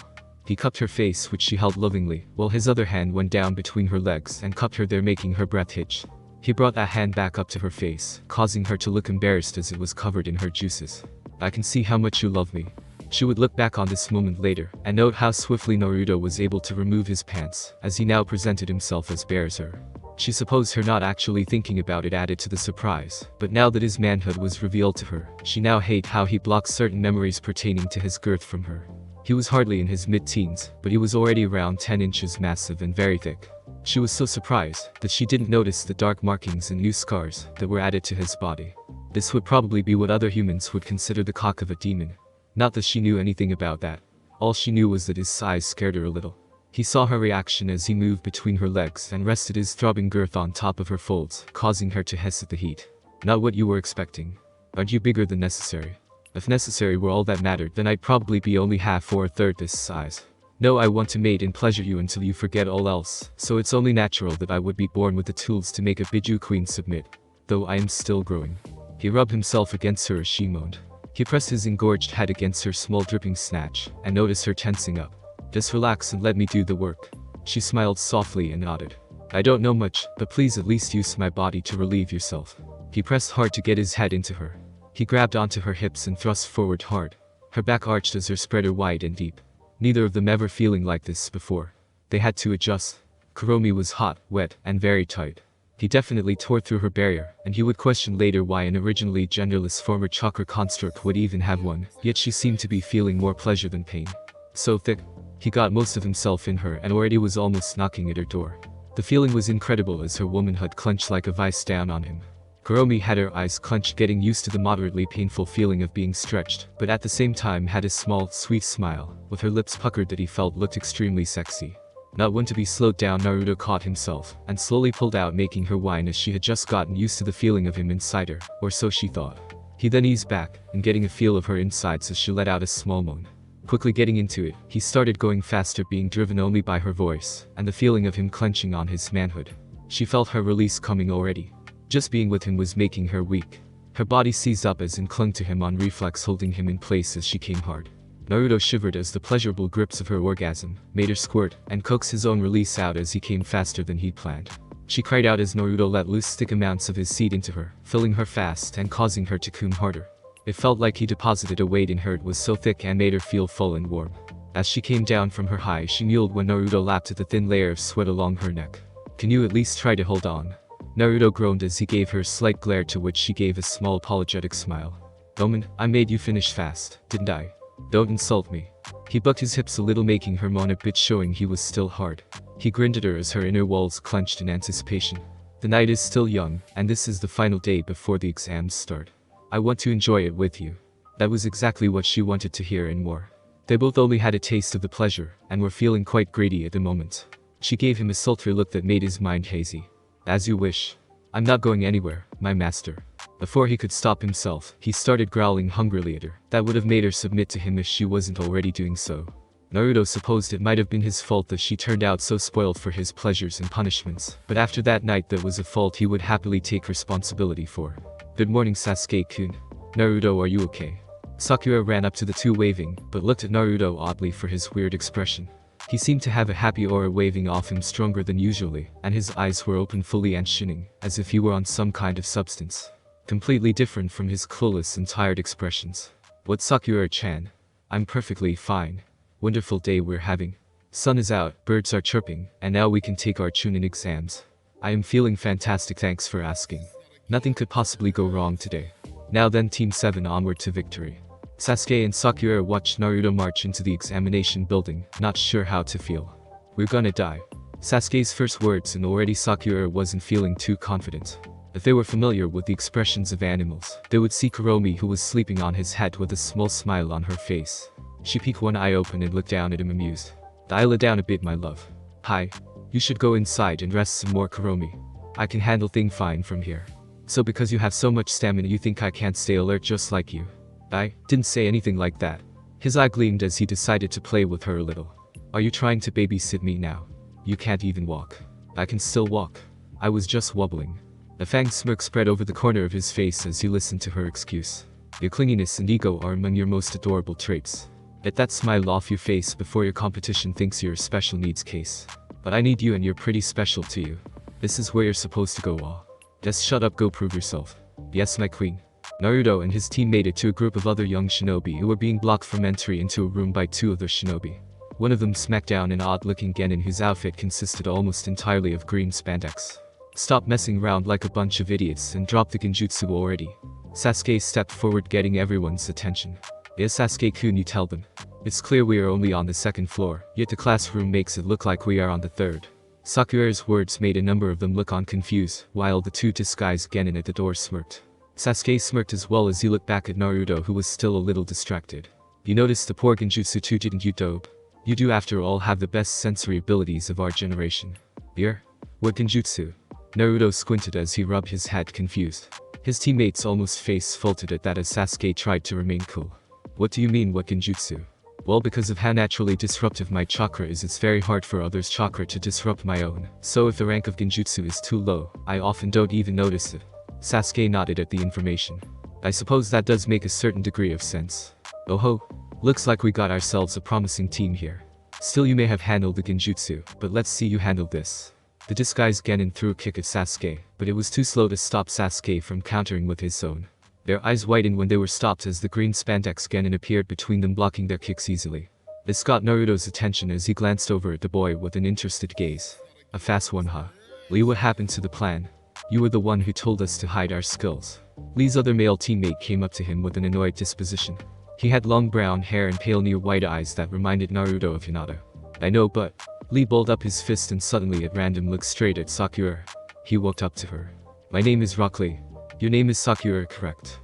He cupped her face, which she held lovingly, while his other hand went down between her legs and cupped her there, making her breath hitch. He brought that hand back up to her face, causing her to look embarrassed as it was covered in her juices. I can see how much you love me. She would look back on this moment later and note how swiftly Naruto was able to remove his pants, as he now presented himself as ZRAIARZ. She supposed her not actually thinking about it added to the surprise, but now that his manhood was revealed to her, she now hated how he blocked certain memories pertaining to his girth from her. He was hardly in his mid-teens, but he was already around 10 inches massive and very thick. She was so surprised that she didn't notice the dark markings and new scars that were added to his body. This would probably be what other humans would consider the cock of a demon. Not that she knew anything about that. All she knew was that his size scared her a little. He saw her reaction as he moved between her legs and rested his throbbing girth on top of her folds, causing her to hiss at the heat. Not what you were expecting. Aren't you bigger than necessary? If necessary were all that mattered, then I'd probably be only half or a third this size. No, I want to mate and pleasure you until you forget all else, so it's only natural that I would be born with the tools to make a Biju queen submit. Though I am still growing. He rubbed himself against her as she moaned. He pressed his engorged head against her small dripping snatch, and noticed her tensing up. Just relax and let me do the work. She smiled softly and nodded. I don't know much, but please at least use my body to relieve yourself. He pressed hard to get his head into her. He grabbed onto her hips and thrust forward hard. Her back arched as her spread her wide and deep. Neither of them ever feeling like this before. They had to adjust. Kuromi was hot, wet, and very tight. He definitely tore through her barrier, and he would question later why an originally genderless former chakra construct would even have one, yet she seemed to be feeling more pleasure than pain. So thick. He got most of himself in her and already was almost knocking at her door. The feeling was incredible as her womanhood clenched like a vice down on him. Kuromi had her eyes clenched, getting used to the moderately painful feeling of being stretched, but at the same time had a small, sweet smile, with her lips puckered that he felt looked extremely sexy. Not one to be slowed down, Naruto caught himself, and slowly pulled out, making her whine as she had just gotten used to the feeling of him inside her, or so she thought. He then eased back, and getting a feel of her insides as she let out a small moan. Quickly getting into it, he started going faster, being driven only by her voice, and the feeling of him clenching on his manhood. She felt her release coming already. Just being with him was making her weak. Her body seized up as and clung to him on reflex, holding him in place as she came hard. Naruto shivered as the pleasurable grips of her orgasm made her squirt and coax his own release out as he came faster than he'd planned. She cried out as Naruto let loose thick amounts of his seed into her, filling her fast and causing her to come harder. It felt like he deposited a weight in her. It was so thick and made her feel full and warm. As she came down from her high, she kneeled when Naruto lapped at the thin layer of sweat along her neck. "Can you at least try to hold on?" Naruto groaned as he gave her a slight glare, to which she gave a small apologetic smile. "Omen, I made you finish fast, didn't I? Don't insult me." He bucked his hips a little, making her moan a bit, showing he was still hard. He grinned at her as her inner walls clenched in anticipation. The night is still young, and this is the final day before the exams start. "I want to enjoy it with you." That was exactly what she wanted to hear and more. They both only had a taste of the pleasure, and were feeling quite greedy at the moment. She gave him a sultry look that made his mind hazy. "As you wish. I'm not going anywhere, my master." Before he could stop himself, he started growling hungrily at her. That would have made her submit to him if she wasn't already doing so. Naruto supposed it might have been his fault that she turned out so spoiled for his pleasures and punishments, but after that night, that was a fault he would happily take responsibility for. "Good morning, Sasuke-kun. Naruto, are you okay?" Sakura ran up to the two, waving, but looked at Naruto oddly for his weird expression. He seemed to have a happy aura waving off him, stronger than usually, and his eyes were open fully and shining, as if he were on some kind of substance. Completely different from his clueless and tired expressions. "What, Sakura-chan? I'm perfectly fine. Wonderful day we're having. Sun is out, birds are chirping, and now we can take our Chunin exams. I am feeling fantastic, thanks for asking. Nothing could possibly go wrong today. Now then, Team 7, onward to victory." Sasuke and Sakura watched Naruto march into the examination building, not sure how to feel. "We're gonna die." Sasuke's first words, and already Sakura wasn't feeling too confident. If they were familiar with the expressions of animals, they would see Kuromi, who was sleeping on his head with a small smile on her face. She peeked one eye open and looked down at him, amused. "Dial it down a bit, my love. Hi. You should go inside and rest some more, Kuromi. I can handle things fine from here. So because you have so much stamina, you think I can't stay alert just like you?" "I didn't say anything like that." His eye gleamed as he decided to play with her a little. "Are you trying to babysit me now? You can't even walk." "I can still walk. I was just wobbling." A fang smirk spread over the corner of his face as he listened to her excuse. "Your clinginess and ego are among your most adorable traits. Get that smile off your face before your competition thinks you're a special needs case. But I need you, and you're pretty special to you. This is where you're supposed to go, Just shut up, go prove yourself." "Yes, my queen." Naruto and his team made it to a group of other young shinobi who were being blocked from entry into a room by two other shinobi. One of them smacked down an odd-looking genin whose outfit consisted almost entirely of green spandex. "Stop messing around like a bunch of idiots and drop the genjutsu already." Sasuke stepped forward, getting everyone's attention. "Yes, Sasuke-kun, you tell them. It's clear we are only on the second floor, yet the classroom makes it look like we are on the third." Sakura's words made a number of them look on confused, while the two disguised genin at the door smirked. Sasuke smirked as well as he looked back at Naruto, who was still a little distracted. "You noticed the poor genjutsu too, didn't you, dope? You do after all have the best sensory abilities of our generation." "Here? What genjutsu?" Naruto squinted as he rubbed his head, confused. His teammates almost face-faulted at that as Sasuke tried to remain cool. "What do you mean, what genjutsu?" "Well, because of how naturally disruptive my chakra is, it's very hard for others' chakra to disrupt my own. So if the rank of genjutsu is too low, I often don't even notice it." Sasuke nodded at the information. "I suppose that does make a certain degree of sense. Oh ho. Looks like we got ourselves a promising team here. Still, you may have handled the genjutsu, but let's see you handle this." The disguised genin threw a kick at Sasuke, but it was too slow to stop Sasuke from countering with his own. Their eyes widened when they were stopped as the green spandex genin appeared between them, blocking their kicks easily. This got Naruto's attention as he glanced over at the boy with an interested gaze. "A fast one, huh? Lee, what happened to the plan? You were the one who told us to hide our skills." Lee's other male teammate came up to him with an annoyed disposition. He had long brown hair and pale near-white eyes that reminded Naruto of Hinata. "I know, but..." Lee balled up his fist and suddenly at random looked straight at Sakura. He walked up to her. "My name is Rock Lee. Your name is Sakura, correct?"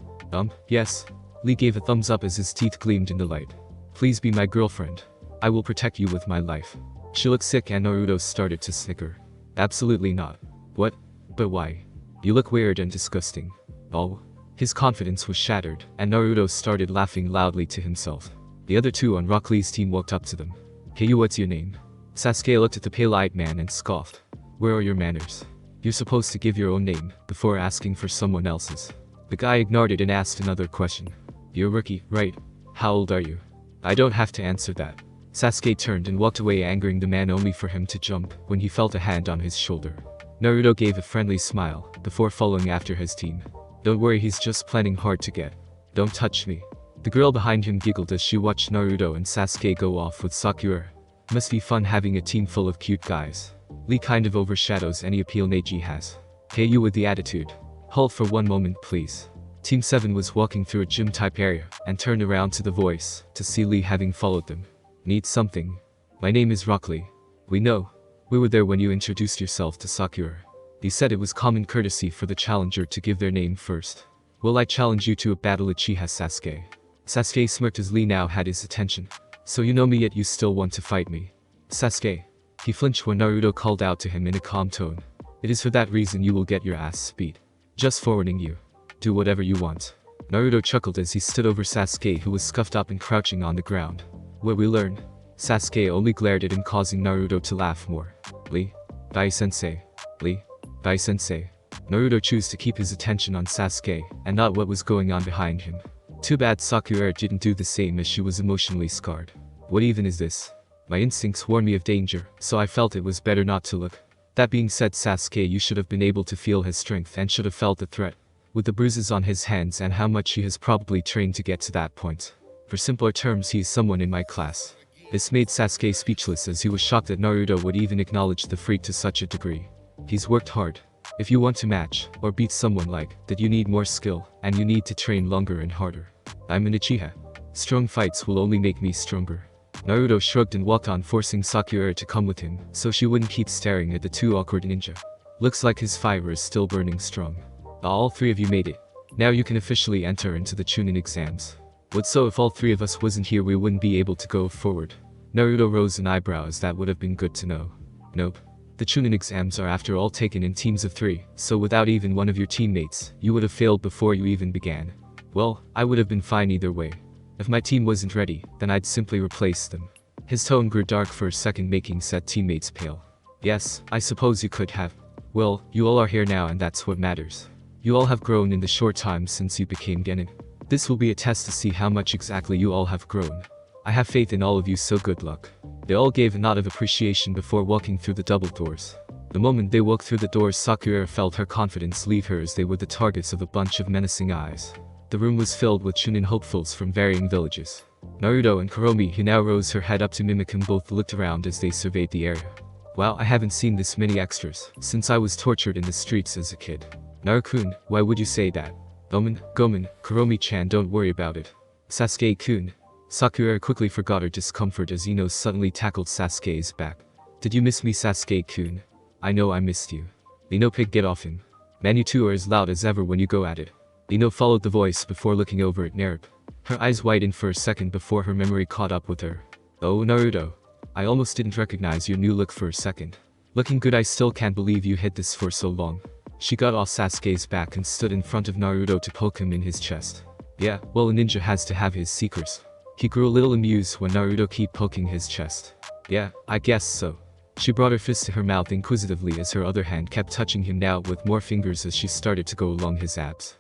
Yes." Lee gave a thumbs up as his teeth gleamed in the light. "Please be my girlfriend. I will protect you with my life." She looked sick and Naruto started to snicker. "Absolutely not." "What? But why? You look weird and disgusting." "Oh." His confidence was shattered, and Naruto started laughing loudly to himself. The other two on Rock Lee's team walked up to them. Hey you, what's your name? Sasuke looked at the pale-eyed man and scoffed. Where are your manners? You're supposed to give your own name before asking for someone else's. The guy ignored it and asked another question. You're a rookie, right? How old are you? I don't have to answer that. Sasuke turned and walked away, angering the man only for him to jump when he felt a hand on his shoulder. Naruto gave a friendly smile before following after his team. Don't worry, he's just planning hard to get. Don't touch me. The girl behind him giggled as she watched Naruto and Sasuke go off with Sakura. Must be fun having a team full of cute guys. Lee kind of overshadows any appeal Neji has. Hey you with the attitude. Hold for one moment please. Team 7 was walking through a gym-type area and turned around to the voice to see Lee having followed them. Need something? My name is Rock Lee. We know. We were there when you introduced yourself to Sakura. He said it was common courtesy for the challenger to give their name first. Will I challenge you to a battle, Uchiha Sasuke? Sasuke smirked as Lee now had his attention. So you know me yet you still want to fight me? Sasuke. He flinched when Naruto called out to him in a calm tone. It is for that reason you will get your ass beat. Just forwarding you. Do whatever you want. Naruto chuckled as he stood over Sasuke, who was scuffed up and crouching on the ground. What we learned? Sasuke only glared at him, causing Naruto to laugh more. Lee? Dai-sensei. Lee? Dai-sensei. Naruto chose to keep his attention on Sasuke and not what was going on behind him. Too bad Sakura didn't do the same, as she was emotionally scarred. What even is this? My instincts warned me of danger, so I felt it was better not to look. That being said, Sasuke, you should have been able to feel his strength and should have felt the threat. With the bruises on his hands and how much he has probably trained to get to that point. For simpler terms, he is someone in my class. This made Sasuke speechless, as he was shocked that Naruto would even acknowledge the freak to such a degree. He's worked hard. If you want to match or beat someone like that, you need more skill and you need to train longer and harder. I'm an Uchiha. Strong fights will only make me stronger. Naruto shrugged and walked on, forcing Sakura to come with him so she wouldn't keep staring at the two awkward ninja. Looks like his fire is still burning strong. All three of you made it. Now you can officially enter into the Chunin exams. What so if all three of us wasn't here, we wouldn't be able to go forward? Naruto rose an eyebrow, as that would have been good to know. Nope. The Chunin exams are after all taken in teams of 3, so without even one of your teammates, you would have failed before you even began. Well, I would have been fine either way. If my team wasn't ready, then I'd simply replace them. His tone grew dark for a second, making said teammates pale. Yes, I suppose you could have. Well, you all are here now and that's what matters. You all have grown in the short time since you became genin. This will be a test to see how much exactly you all have grown. I have faith in all of you, so good luck. They all gave a nod of appreciation before walking through the double doors. The moment they walked through the doors, Sakura felt her confidence leave her, as they were the targets of a bunch of menacing eyes. The room was filled with Chunin hopefuls from varying villages. Naruto and Kuromi, who now rose her head up to mimic him, both looked around as they surveyed the area. Wow, I haven't seen this many extras since I was tortured in the streets as a kid. Naru-kun, why would you say that? Gomen, Kuromi-chan, don't worry about it. Sasuke-kun. Sakura quickly forgot her discomfort as Ino suddenly tackled Sasuke's back. Did you miss me, Sasuke-kun? I know I missed you. Ino, pig, get off him. Man, you two are as loud as ever when you go at it. Ino followed the voice before looking over at Naruto. Her eyes widened for a second before her memory caught up with her. Oh, Naruto. I almost didn't recognize your new look for a second. Looking good, I still can't believe you hid this for so long. She got off Sasuke's back and stood in front of Naruto to poke him in his chest. Yeah, well, a ninja has to have his secrets. He grew a little amused when Naruto kept poking his chest. Yeah, I guess so. She brought her fist to her mouth inquisitively as her other hand kept touching him now with more fingers as she started to go along his abs.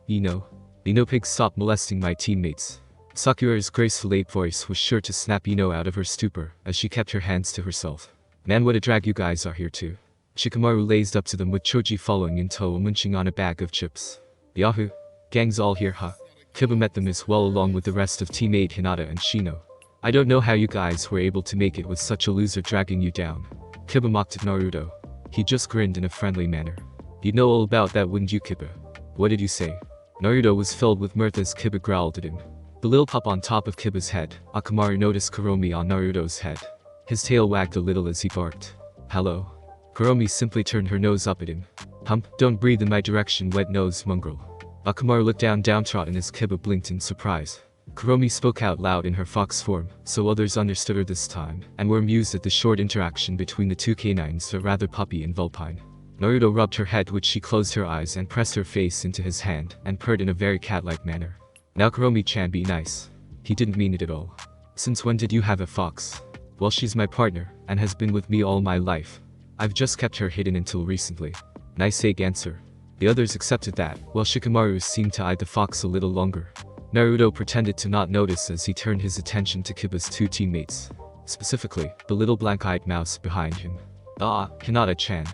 Ino, pig, stop molesting my teammates. Sakura's graceful ape voice was sure to snap Ino out of her stupor as she kept her hands to herself. Man, what a drag you guys are here too. Shikamaru lazed up to them with Choji following in tow, munching on a bag of chips. Yahoo! Gang's all here, huh? Kiba met them as well, along with the rest of Team 8 Hinata and Shino. I don't know how you guys were able to make it with such a loser dragging you down. Kiba mocked at Naruto. He just grinned in a friendly manner. You'd know all about that, wouldn't you, Kiba? What did you say? Naruto was filled with mirth as Kiba growled at him. The little pup on top of Kiba's head, Akamaru, noticed Kuromi on Naruto's head. His tail wagged a little as he barked. Hello? Kuromi simply turned her nose up at him. Hump, don't breathe in my direction, wet-nosed mongrel. Akamaru looked downtrodden as Kiba blinked in surprise. Kuromi spoke out loud in her fox form, so others understood her this time, and were amused at the short interaction between the two canines, or rather puppy and vulpine. Naruto rubbed her head, which she closed her eyes and pressed her face into his hand, and purred in a very cat-like manner. Now Kuromi-chan, be nice. He didn't mean it at all. Since when did you have a fox? Well, she's my partner, and has been with me all my life. I've just kept her hidden until recently. Nice egg answer. The others accepted that, while Shikamaru seemed to eye the fox a little longer. Naruto pretended to not notice as he turned his attention to Kiba's two teammates. Specifically, the little blank-eyed mouse behind him. Ah, Hinata-chan.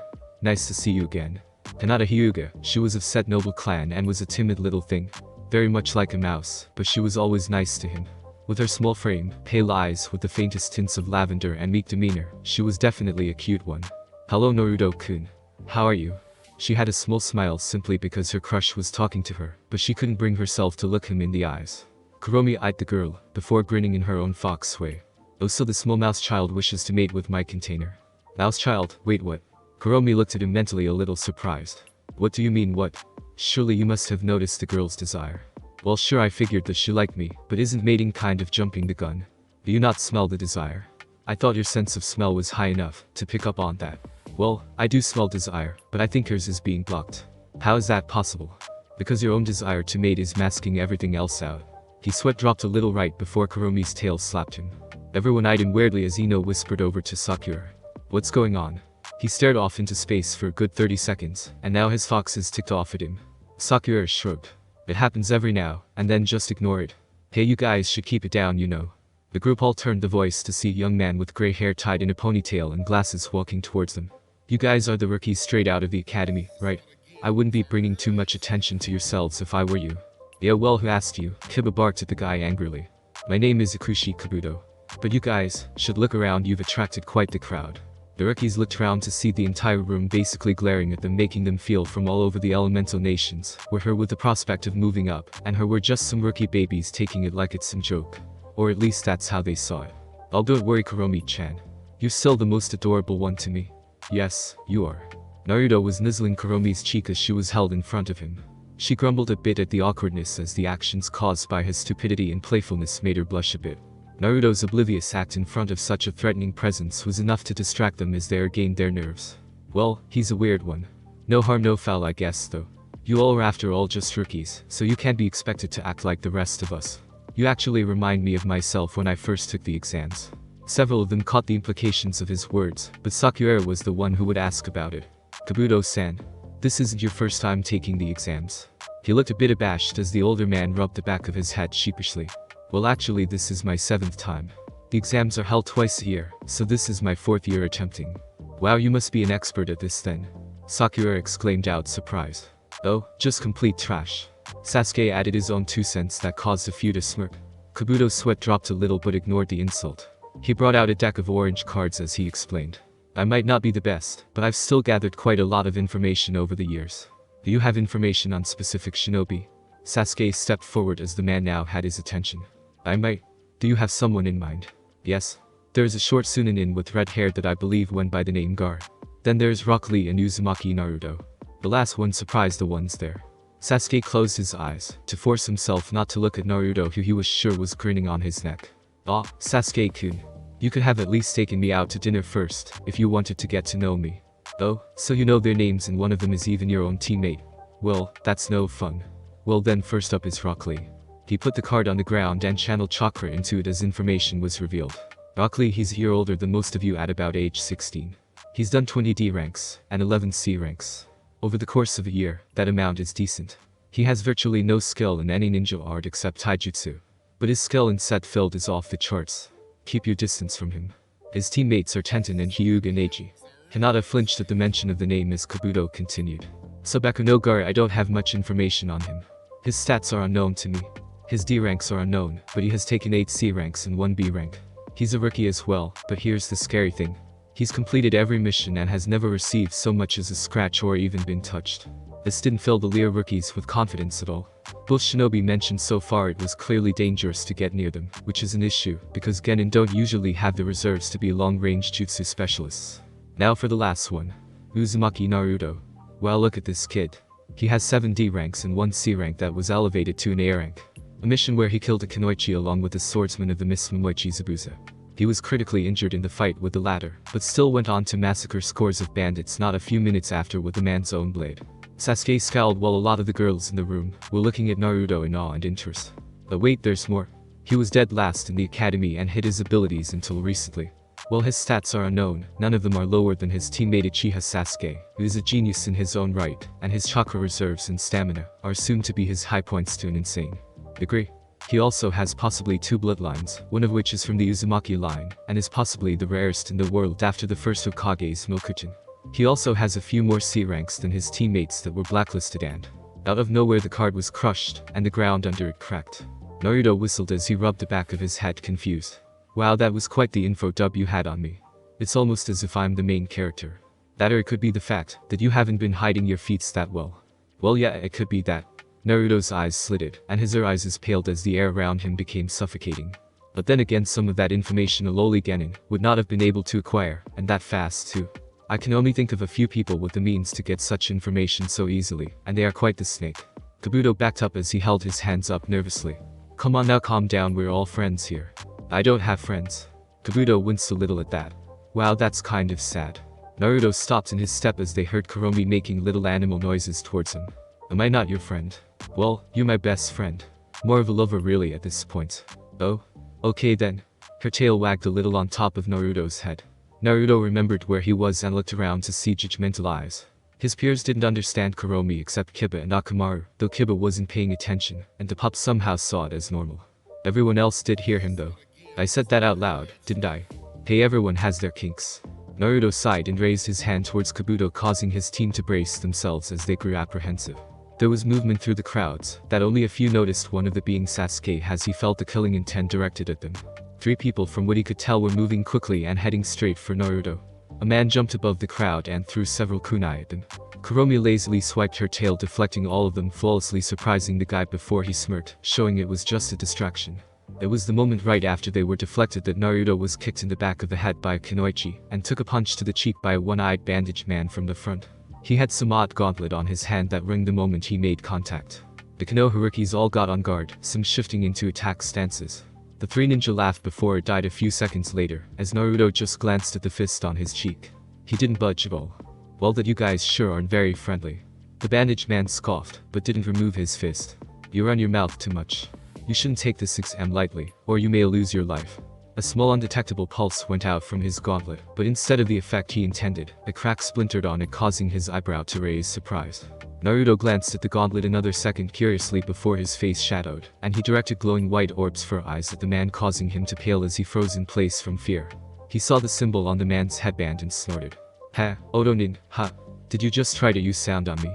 Nice to see you again. Hinata Hyuga, she was of said noble clan and was a timid little thing. Very much like a mouse, but she was always nice to him. With her small frame, pale eyes with the faintest tints of lavender and meek demeanor, she was definitely a cute one. Hello Naruto-kun. How are you? She had a small smile simply because her crush was talking to her, but she couldn't bring herself to look him in the eyes. Kuromi eyed the girl, before grinning in her own fox way. Oh, so the small mouse child wishes to mate with my container. Mouse child, wait, what? Kuromi looked at him mentally a little surprised. What do you mean what? Surely you must have noticed the girl's desire. Well, sure, I figured that she liked me, but isn't mating kind of jumping the gun? Do you not smell the desire? I thought your sense of smell was high enough to pick up on that. Well, I do smell desire, but I think yours is being blocked. How is that possible? Because your own desire to mate is masking everything else out. His sweat dropped a little right before Kuromi's tail slapped him. Everyone eyed him weirdly as Ino whispered over to Sakura. What's going on? He stared off into space for a good 30 seconds, and now his foxes ticked off at him. Sakura shrugged. It happens every now and then, just ignore it. Hey, you guys should keep it down, you know. The group all turned the voice to see a young man with gray hair tied in a ponytail and glasses walking towards them. You guys are the rookies straight out of the academy, right? I wouldn't be bringing too much attention to yourselves if I were you. Yeah, well, who asked you? Kiba barked at the guy angrily. My name is Ikushi Kabuto. But you guys should look around, you've attracted quite the crowd. The rookies looked around to see the entire room basically glaring at them, making them feel from all over the elemental nations were here with the prospect of moving up, and her were just some rookie babies taking it like it's some joke. Or at least that's how they saw it. Oh, don't worry, Kuromi-chan. You're still the most adorable one to me. Yes, you are. Naruto was nuzzling Kuromi's cheek as she was held in front of him. She grumbled a bit at the awkwardness as the actions caused by his stupidity and playfulness made her blush a bit. Naruto's oblivious act in front of such a threatening presence was enough to distract them as they regained their nerves. Well, he's a weird one. No harm no foul, I guess, though. You all are after all just rookies, so you can't be expected to act like the rest of us. You actually remind me of myself when I first took the exams. Several of them caught the implications of his words, but Sakura was the one who would ask about it. Kabuto-san, this isn't your first time taking the exams. He looked a bit abashed as the older man rubbed the back of his head sheepishly. Well, actually, this is my 7th time. The exams are held twice a year, so this is my 4th year attempting. Wow, you must be an expert at this then. Sakura exclaimed out, surprised. Oh, just complete trash. Sasuke added his own 2 cents that caused a few to smirk. Kabuto's sweat dropped a little but ignored the insult. He brought out a deck of orange cards as he explained. I might not be the best, but I've still gathered quite a lot of information over the years. Do you have information on specific shinobi? Sasuke stepped forward as the man now had his attention. I might. Do you have someone in mind? Yes. There's a short Chunin with red hair that I believe went by the name Gar. Then there's Rock Lee and Uzumaki Naruto. The last one surprised the ones there. Sasuke closed his eyes, to force himself not to look at Naruto, who he was sure was grinning on his neck. Ah, Sasuke-kun. You could have at least taken me out to dinner first, if you wanted to get to know me. Oh, so you know their names and one of them is even your own teammate. Well, that's no fun. Well then, first up is Rock Lee. He put the card on the ground and channeled Chakra into it as information was revealed. Rock Lee, he's a year older than most of you at about age 16. He's done 20 D ranks and 11 C ranks. Over the course of a year, that amount is decent. He has virtually no skill in any ninja art except taijutsu. But his skill in set field is off the charts. Keep your distance from him. His teammates are Tenten and Hyuga Neji. Hinata flinched at the mention of the name as Kabuto continued. Sabaku no Gar, I don't have much information on him. His stats are unknown to me. His D ranks are unknown, but he has taken 8 C ranks and 1 B rank. He's a rookie as well, but here's the scary thing. He's completed every mission and has never received so much as a scratch or even been touched. This didn't fill the Lear rookies with confidence at all. Both shinobi mentioned so far it was clearly dangerous to get near them, which is an issue, because Genin don't usually have the reserves to be long-range jutsu specialists. Now for the last one. Uzumaki Naruto. Well, look at this kid. He has 7 D ranks and 1 C rank that was elevated to an A rank. A mission where he killed a Kunoichi along with the swordsman of the Miss Momoichi Zabuza. He was critically injured in the fight with the latter, but still went on to massacre scores of bandits not a few minutes after with the man's own blade. Sasuke scowled while a lot of the girls in the room were looking at Naruto in awe and interest. But wait, there's more. He was dead last in the academy and hid his abilities until recently. While his stats are unknown, none of them are lower than his teammate Uchiha Sasuke, who is a genius in his own right, and his chakra reserves and stamina are assumed to be his high points to an insane degree. He also has possibly 2 bloodlines, one of which is from the Uzumaki line, and is possibly the rarest in the world after the first Hokage's Mokuchin. He also has a few more C ranks than his teammates that were blacklisted, and out of nowhere the card was crushed, and the ground under it cracked. Naruto whistled as he rubbed the back of his head confused. Wow, that was quite the info dub you had on me. It's almost as if I'm the main character. That, or it could be the fact that you haven't been hiding your feats that well. Well, yeah, it could be that. Naruto's eyes slitted, and his eyes paled as the air around him became suffocating. But then again, some of that information a lowly genin would not have been able to acquire, and that fast too. I can only think of a few people with the means to get such information so easily, and they are quite the snake. Kabuto backed up as he held his hands up nervously. Come on now, calm down, we're all friends here. I don't have friends. Kabuto winced a little at that. Wow, that's kind of sad. Naruto stopped in his step as they heard Kuromi making little animal noises towards him. Am I not your friend? Well, you're my best friend. More of a lover really at this point. Oh? Okay then. Her tail wagged a little on top of Naruto's head. Naruto remembered where he was and looked around to see judgmental eyes. His peers didn't understand Kuromi except Kiba and Akamaru, though Kiba wasn't paying attention, and the pup somehow saw it as normal. Everyone else did hear him though. I said that out loud, didn't I? Hey, everyone has their kinks. Naruto sighed and raised his hand towards Kabuto, causing his team to brace themselves as they grew apprehensive. There was movement through the crowds, that only a few noticed, one of the being Sasuke, as he felt the killing intent directed at them. 3 people from what he could tell were moving quickly and heading straight for Naruto. A man jumped above the crowd and threw several kunai at them. Kuromi lazily swiped her tail, deflecting all of them, flawlessly surprising the guy before he smirked, showing it was just a distraction. It was the moment right after they were deflected that Naruto was kicked in the back of the head by a kunoichi, and took a punch to the cheek by a one-eyed bandaged man from the front. He had some odd gauntlet on his hand that rang the moment he made contact. The Konoharukis all got on guard, some shifting into attack stances. The 3 ninja laughed before it died a few seconds later, as Naruto just glanced at the fist on his cheek. He didn't budge at all. Well, that you guys sure aren't very friendly. The bandaged man scoffed, but didn't remove his fist. You run your mouth too much. You shouldn't take this exam lightly, or you may lose your life. A small undetectable pulse went out from his gauntlet, but instead of the effect he intended, a crack splintered on it, causing his eyebrow to raise, surprised. Naruto glanced at the gauntlet another second curiously before his face shadowed, and he directed glowing white orbs for eyes at the man, causing him to pale as he froze in place from fear. He saw the symbol on the man's headband and snorted. Ha, Odonin, ha. Did you just try to use sound on me?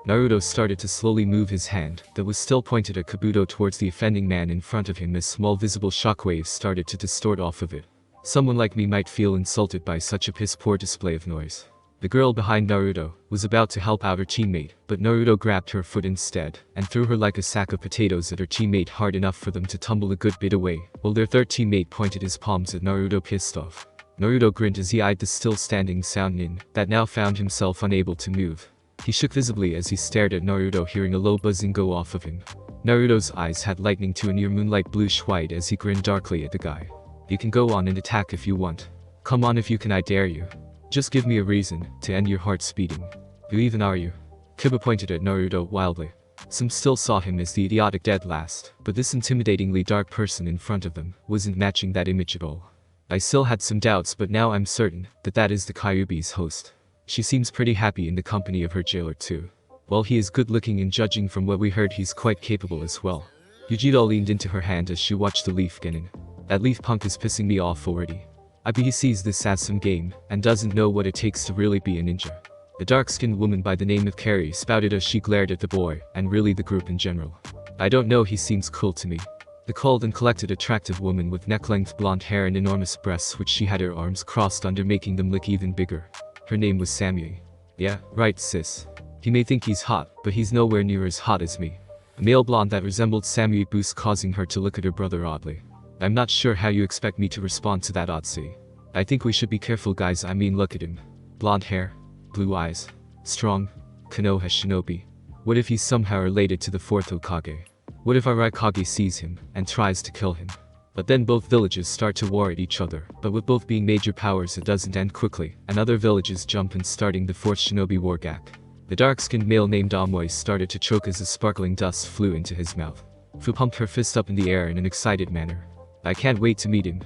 Naruto started to slowly move his hand, that was still pointed at Kabuto, towards the offending man in front of him as small visible shockwaves started to distort off of it. Someone like me might feel insulted by such a piss-poor display of noise. The girl behind Naruto was about to help out her teammate, but Naruto grabbed her foot instead, and threw her like a sack of potatoes at her teammate, hard enough for them to tumble a good bit away, while their third teammate pointed his palms at Naruto, pissed off. Naruto grinned as he eyed the still-standing Chunin, that now found himself unable to move. He shook visibly as he stared at Naruto, hearing a low buzzing go off of him. Naruto's eyes had lightning to a near moonlight bluish-white as he grinned darkly at the guy. You can go on and attack if you want. Come on if you can, I dare you. Just give me a reason to end your heart's beating. Who even are you? Kiba pointed at Naruto wildly. Some still saw him as the idiotic dead last, but this intimidatingly dark person in front of them wasn't matching that image at all. I still had some doubts, but now I'm certain that that is the Kyuubi's host. She seems pretty happy in the company of her jailer too. Well, he is good looking, and judging from what we heard, he's quite capable as well. Yujiro leaned into her hand as she watched the leaf genin. That leaf punk is pissing me off already. I bet he sees this as some game, and doesn't know what it takes to really be a ninja. A dark-skinned woman by the name of Carrie spouted as she glared at the boy, and really the group in general. I don't know, he seems cool to me. The cold and collected attractive woman with neck-length blonde hair and enormous breasts which she had her arms crossed under, making them look even bigger. Her name was Samui. Yeah, right sis. He may think he's hot, but he's nowhere near as hot as me. A male blonde that resembled Samui boost, causing her to look at her brother oddly. I'm not sure how you expect me to respond to that, oddly. I think we should be careful, guys. I mean, look at him. Blonde hair, blue eyes, strong, Konoha shinobi. What if he's somehow related to the 4th Hokage? What if our Raikage sees him and tries to kill him? But then both villages start to war at each other, but with both being major powers it doesn't end quickly, and other villages jump in, starting the 4th shinobi war gak. The dark-skinned male named Amoy started to choke as a sparkling dust flew into his mouth. Fu pumped her fist up in the air in an excited manner. I can't wait to meet him.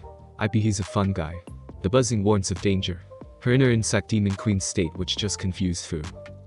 He's a fun guy. The buzzing warns of danger. Her inner insect demon queen state which just confused Fu.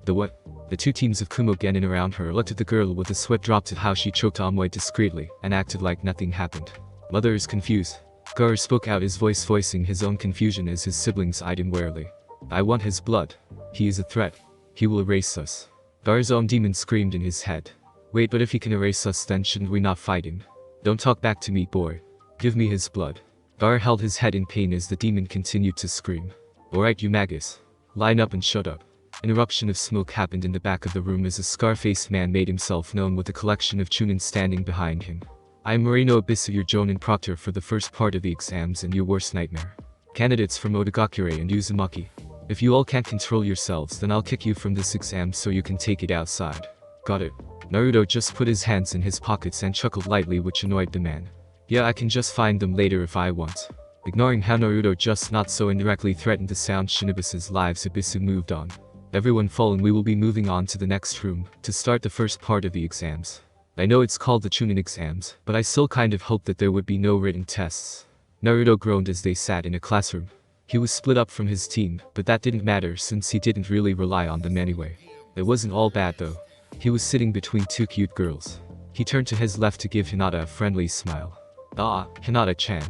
The what? The two teams of Kumo Genin around her looked at the girl with a sweat dropped at how she choked Amoy discreetly and acted like nothing happened. Mother is confused. Gar spoke out, his voice voicing his own confusion as his siblings eyed him warily. I want his blood. He is a threat. He will erase us. Gar's own demon screamed in his head. Wait, but if he can erase us, then shouldn't we not fight him? Don't talk back to me, boy. Give me his blood. Gar held his head in pain as the demon continued to scream. Alright, you Magus. Line up and shut up. An eruption of smoke happened in the back of the room as a scar-faced man made himself known with a collection of Chunin standing behind him. I am Moreno Abyss, your Jonin Proctor for the first part of the exams and your worst nightmare. Candidates from Otagakure and Uzumaki. If you all can't control yourselves, then I'll kick you from this exam so you can take it outside. Got it. Naruto just put his hands in his pockets and chuckled lightly, which annoyed the man. Yeah, I can just find them later if I want. Ignoring how Naruto just not so indirectly threatened to sound Shinobis's lives, Abisu moved on. Everyone fall and we will be moving on to the next room to start the first part of the exams. I know it's called the Chunin exams, but I still kind of hoped that there would be no written tests. Naruto groaned as they sat in a classroom. He was split up from his team, but that didn't matter since he didn't really rely on them anyway. It wasn't all bad though. He was sitting between two cute girls. He turned to his left to give Hinata a friendly smile. Ah, Hinata-chan.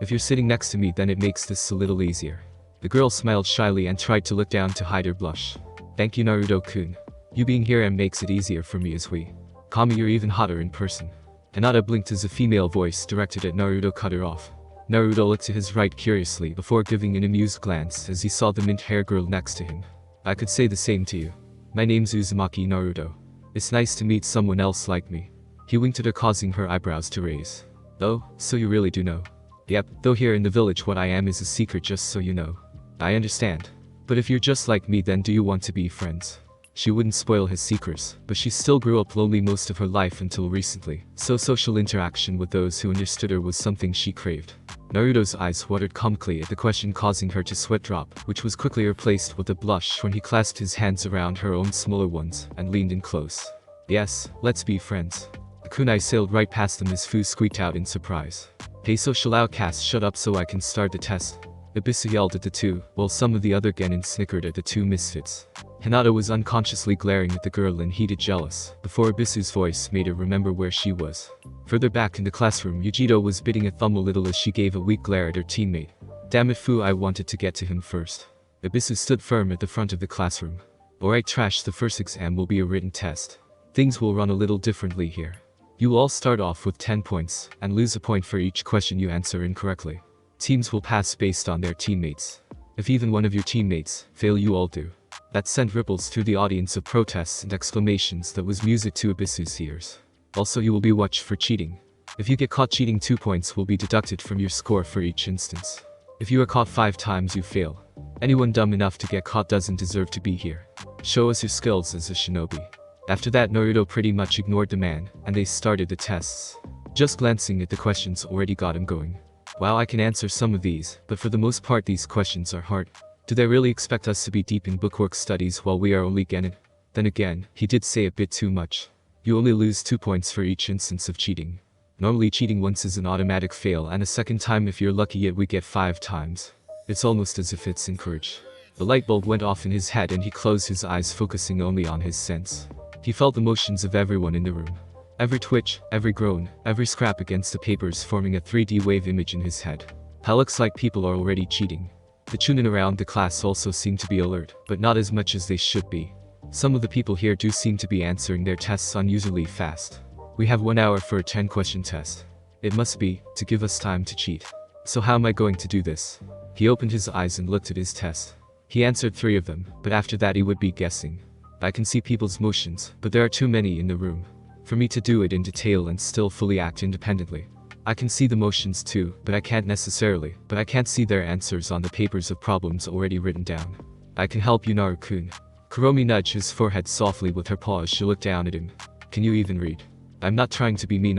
If you're sitting next to me, then it makes this a little easier. The girl smiled shyly and tried to look down to hide her blush. Thank you, Naruto-kun. You being here makes it easier for me as we. Kami, you're even hotter in person. Hinata blinked as a female voice directed at Naruto cut her off. Naruto looked to his right curiously before giving an amused glance as he saw the mint-hair girl next to him. I could say the same to you. My name's Uzumaki Naruto. It's nice to meet someone else like me. He winked at her, causing her eyebrows to raise. Oh, so you really do know? Yep, though here in the village what I am is a secret, just so you know. I understand. But if you're just like me, then do you want to be friends? She wouldn't spoil his secrets, but she still grew up lonely most of her life until recently, so social interaction with those who understood her was something she craved. Naruto's eyes watered comically at the question, causing her to sweat drop, which was quickly replaced with a blush when he clasped his hands around her own smaller ones and leaned in close. Yes, let's be friends. The kunai sailed right past them as Fu squeaked out in surprise. Hey social outcast, shut up so I can start the test. Abisu yelled at the two, while some of the other genin snickered at the two misfits. Hinata was unconsciously glaring at the girl in heated jealous, before Abisu's voice made her remember where she was. Further back in the classroom, Yujito was biting her thumb a little as she gave a weak glare at her teammate. Damn it, Fu, I wanted to get to him first. Abisu stood firm at the front of the classroom. Alright trash, the first exam will be a written test. Things will run a little differently here. You will all start off with 10 points, and lose a point for each question you answer incorrectly. Teams will pass based on their teammates. If even one of your teammates fail, you all do. That sent ripples through the audience of protests and exclamations that was music to Abisu's ears. Also, you will be watched for cheating. If you get caught cheating, 2 points will be deducted from your score for each instance. If you are caught 5 times, you fail. Anyone dumb enough to get caught doesn't deserve to be here. Show us your skills as a shinobi. After that, Naruto pretty much ignored the man, and they started the tests. Just glancing at the questions already got him going. Wow, I can answer some of these, but for the most part these questions are hard. Do they really expect us to be deep in bookwork studies while we are only genin? Then again, he did say a bit too much. You only lose 2 points for each instance of cheating. Normally cheating once is an automatic fail, and a second time if you're lucky, yet we get 5 times. It's almost as if it's encouraged. The light bulb went off in his head and he closed his eyes, focusing only on his sense. He felt the motions of everyone in the room. Every twitch, every groan, every scrap against the papers forming a 3D wave image in his head. How looks like people are already cheating. The Chunin around the class also seem to be alert, but not as much as they should be. Some of the people here do seem to be answering their tests unusually fast. We have 1 hour for a 10-question test. It must be, to give us time to cheat. So how am I going to do this? He opened his eyes and looked at his test. He answered 3 of them, but after that he would be guessing. I can see people's motions, but there are too many in the room for me to do it in detail and still fully act independently. I can see the motions too, but I can't see their answers on the papers of problems already written down. I can help you, Naru-kun. Kuromi nudged his forehead softly with her paw as she looked down at him. Can you even read? I'm not trying to be mean,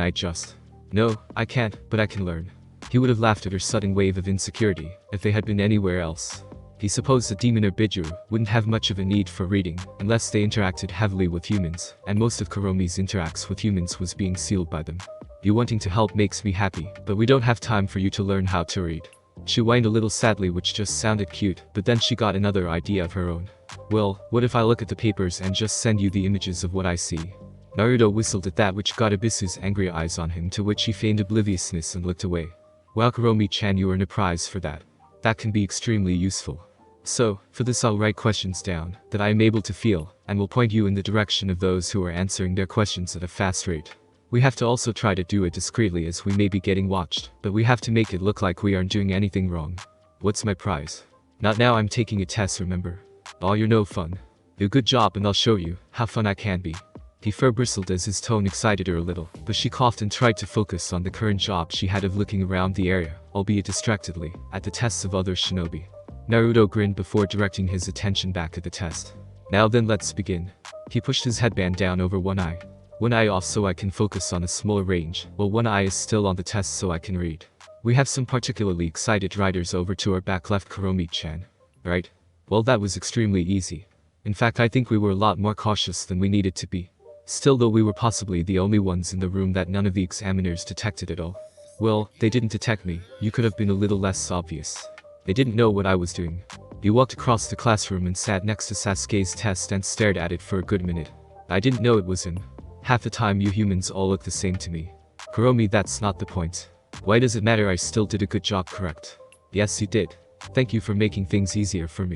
No, I can't, but I can learn. He would have laughed at her sudden wave of insecurity if they had been anywhere else. He supposed the demon or Bijuru wouldn't have much of a need for reading unless they interacted heavily with humans, and most of Kuromi's interacts with humans was being sealed by them. You wanting to help makes me happy, but we don't have time for you to learn how to read. She whined a little sadly, which just sounded cute, but then she got another idea of her own. Well, what if I look at the papers and just send you the images of what I see? Naruto whistled at that, which got Abisu's angry eyes on him, to which he feigned obliviousness and looked away. Wow, Kuromi-chan, you earn a prize for that. That can be extremely useful. So, for this I'll write questions down that I am able to feel, and will point you in the direction of those who are answering their questions at a fast rate. We have to also try to do it discreetly, as we may be getting watched, but we have to make it look like we aren't doing anything wrong. What's my prize? Not now, I'm taking a test, remember? Oh, you're no fun. Do a good job and I'll show you how fun I can be. He fur bristled as his tone excited her a little, but she coughed and tried to focus on the current job she had of looking around the area, albeit distractedly, at the tests of other shinobi. Naruto grinned before directing his attention back at the test. Now then, let's begin. He pushed his headband down over one eye. One eye off so I can focus on a smaller range, while one eye is still on the test so I can read. We have some particularly excited riders over to our back left, Kuromi-chan. Right? Well, that was extremely easy. In fact, I think we were a lot more cautious than we needed to be. Still, though, we were possibly the only ones in the room that none of the examiners detected at all. Well, they didn't detect me. You could have been a little less obvious. They didn't know what I was doing. You walked across the classroom and sat next to Sasuke's test and stared at it for a good minute. I didn't know it was him. Half the time you humans all look the same to me. Kuromi, that's not the point. Why does it matter? I still did a good job, correct? Yes, you did. Thank you for making things easier for me.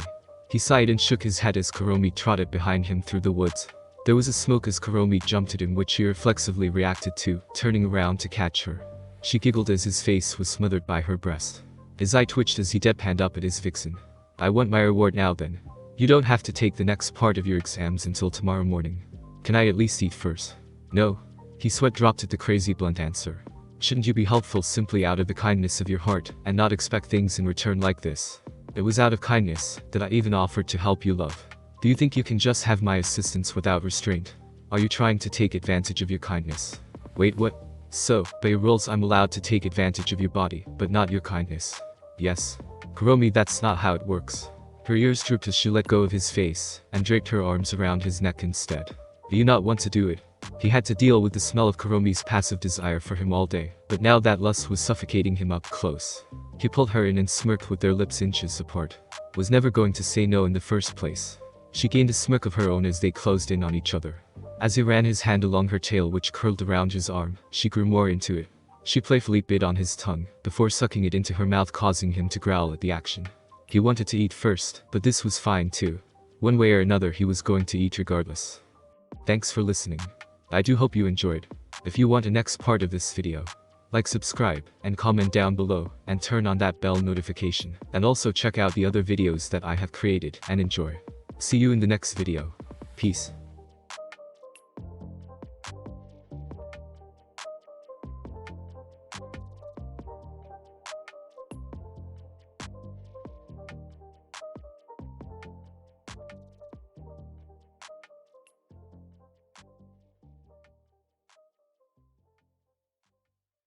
He sighed and shook his head as Kuromi trotted behind him through the woods. There was a smoke as Kuromi jumped at him, which he reflexively reacted to, turning around to catch her. She giggled as his face was smothered by her breast. His eye twitched as he deadpanned up at his vixen. I want my reward now then. You don't have to take the next part of your exams until tomorrow morning. Can I at least eat first? No. He sweat dropped at the crazy blunt answer. Shouldn't you be helpful simply out of the kindness of your heart, and not expect things in return like this? It was out of kindness that I even offered to help you, love. Do you think you can just have my assistance without restraint? Are you trying to take advantage of your kindness? Wait, what? So, by your rules I'm allowed to take advantage of your body, but not your kindness. Yes. Kuromi, that's not how it works. Her ears drooped as she let go of his face, and draped her arms around his neck instead. Do you not want to do it? He had to deal with the smell of Kuromi's passive desire for him all day, but now that lust was suffocating him up close. He pulled her in and smirked with their lips inches apart. Was never going to say no in the first place. She gained a smirk of her own as they closed in on each other. As he ran his hand along her tail, which curled around his arm, she grew more into it. She playfully bit on his tongue, before sucking it into her mouth, causing him to growl at the action. He wanted to eat first, but this was fine too. One way or another he was going to eat regardless. Thanks for listening. I do hope you enjoyed. If you want a next part of this video, like, subscribe, and comment down below, and turn on that bell notification, and also check out the other videos that I have created, and enjoy. See you in the next video. Peace.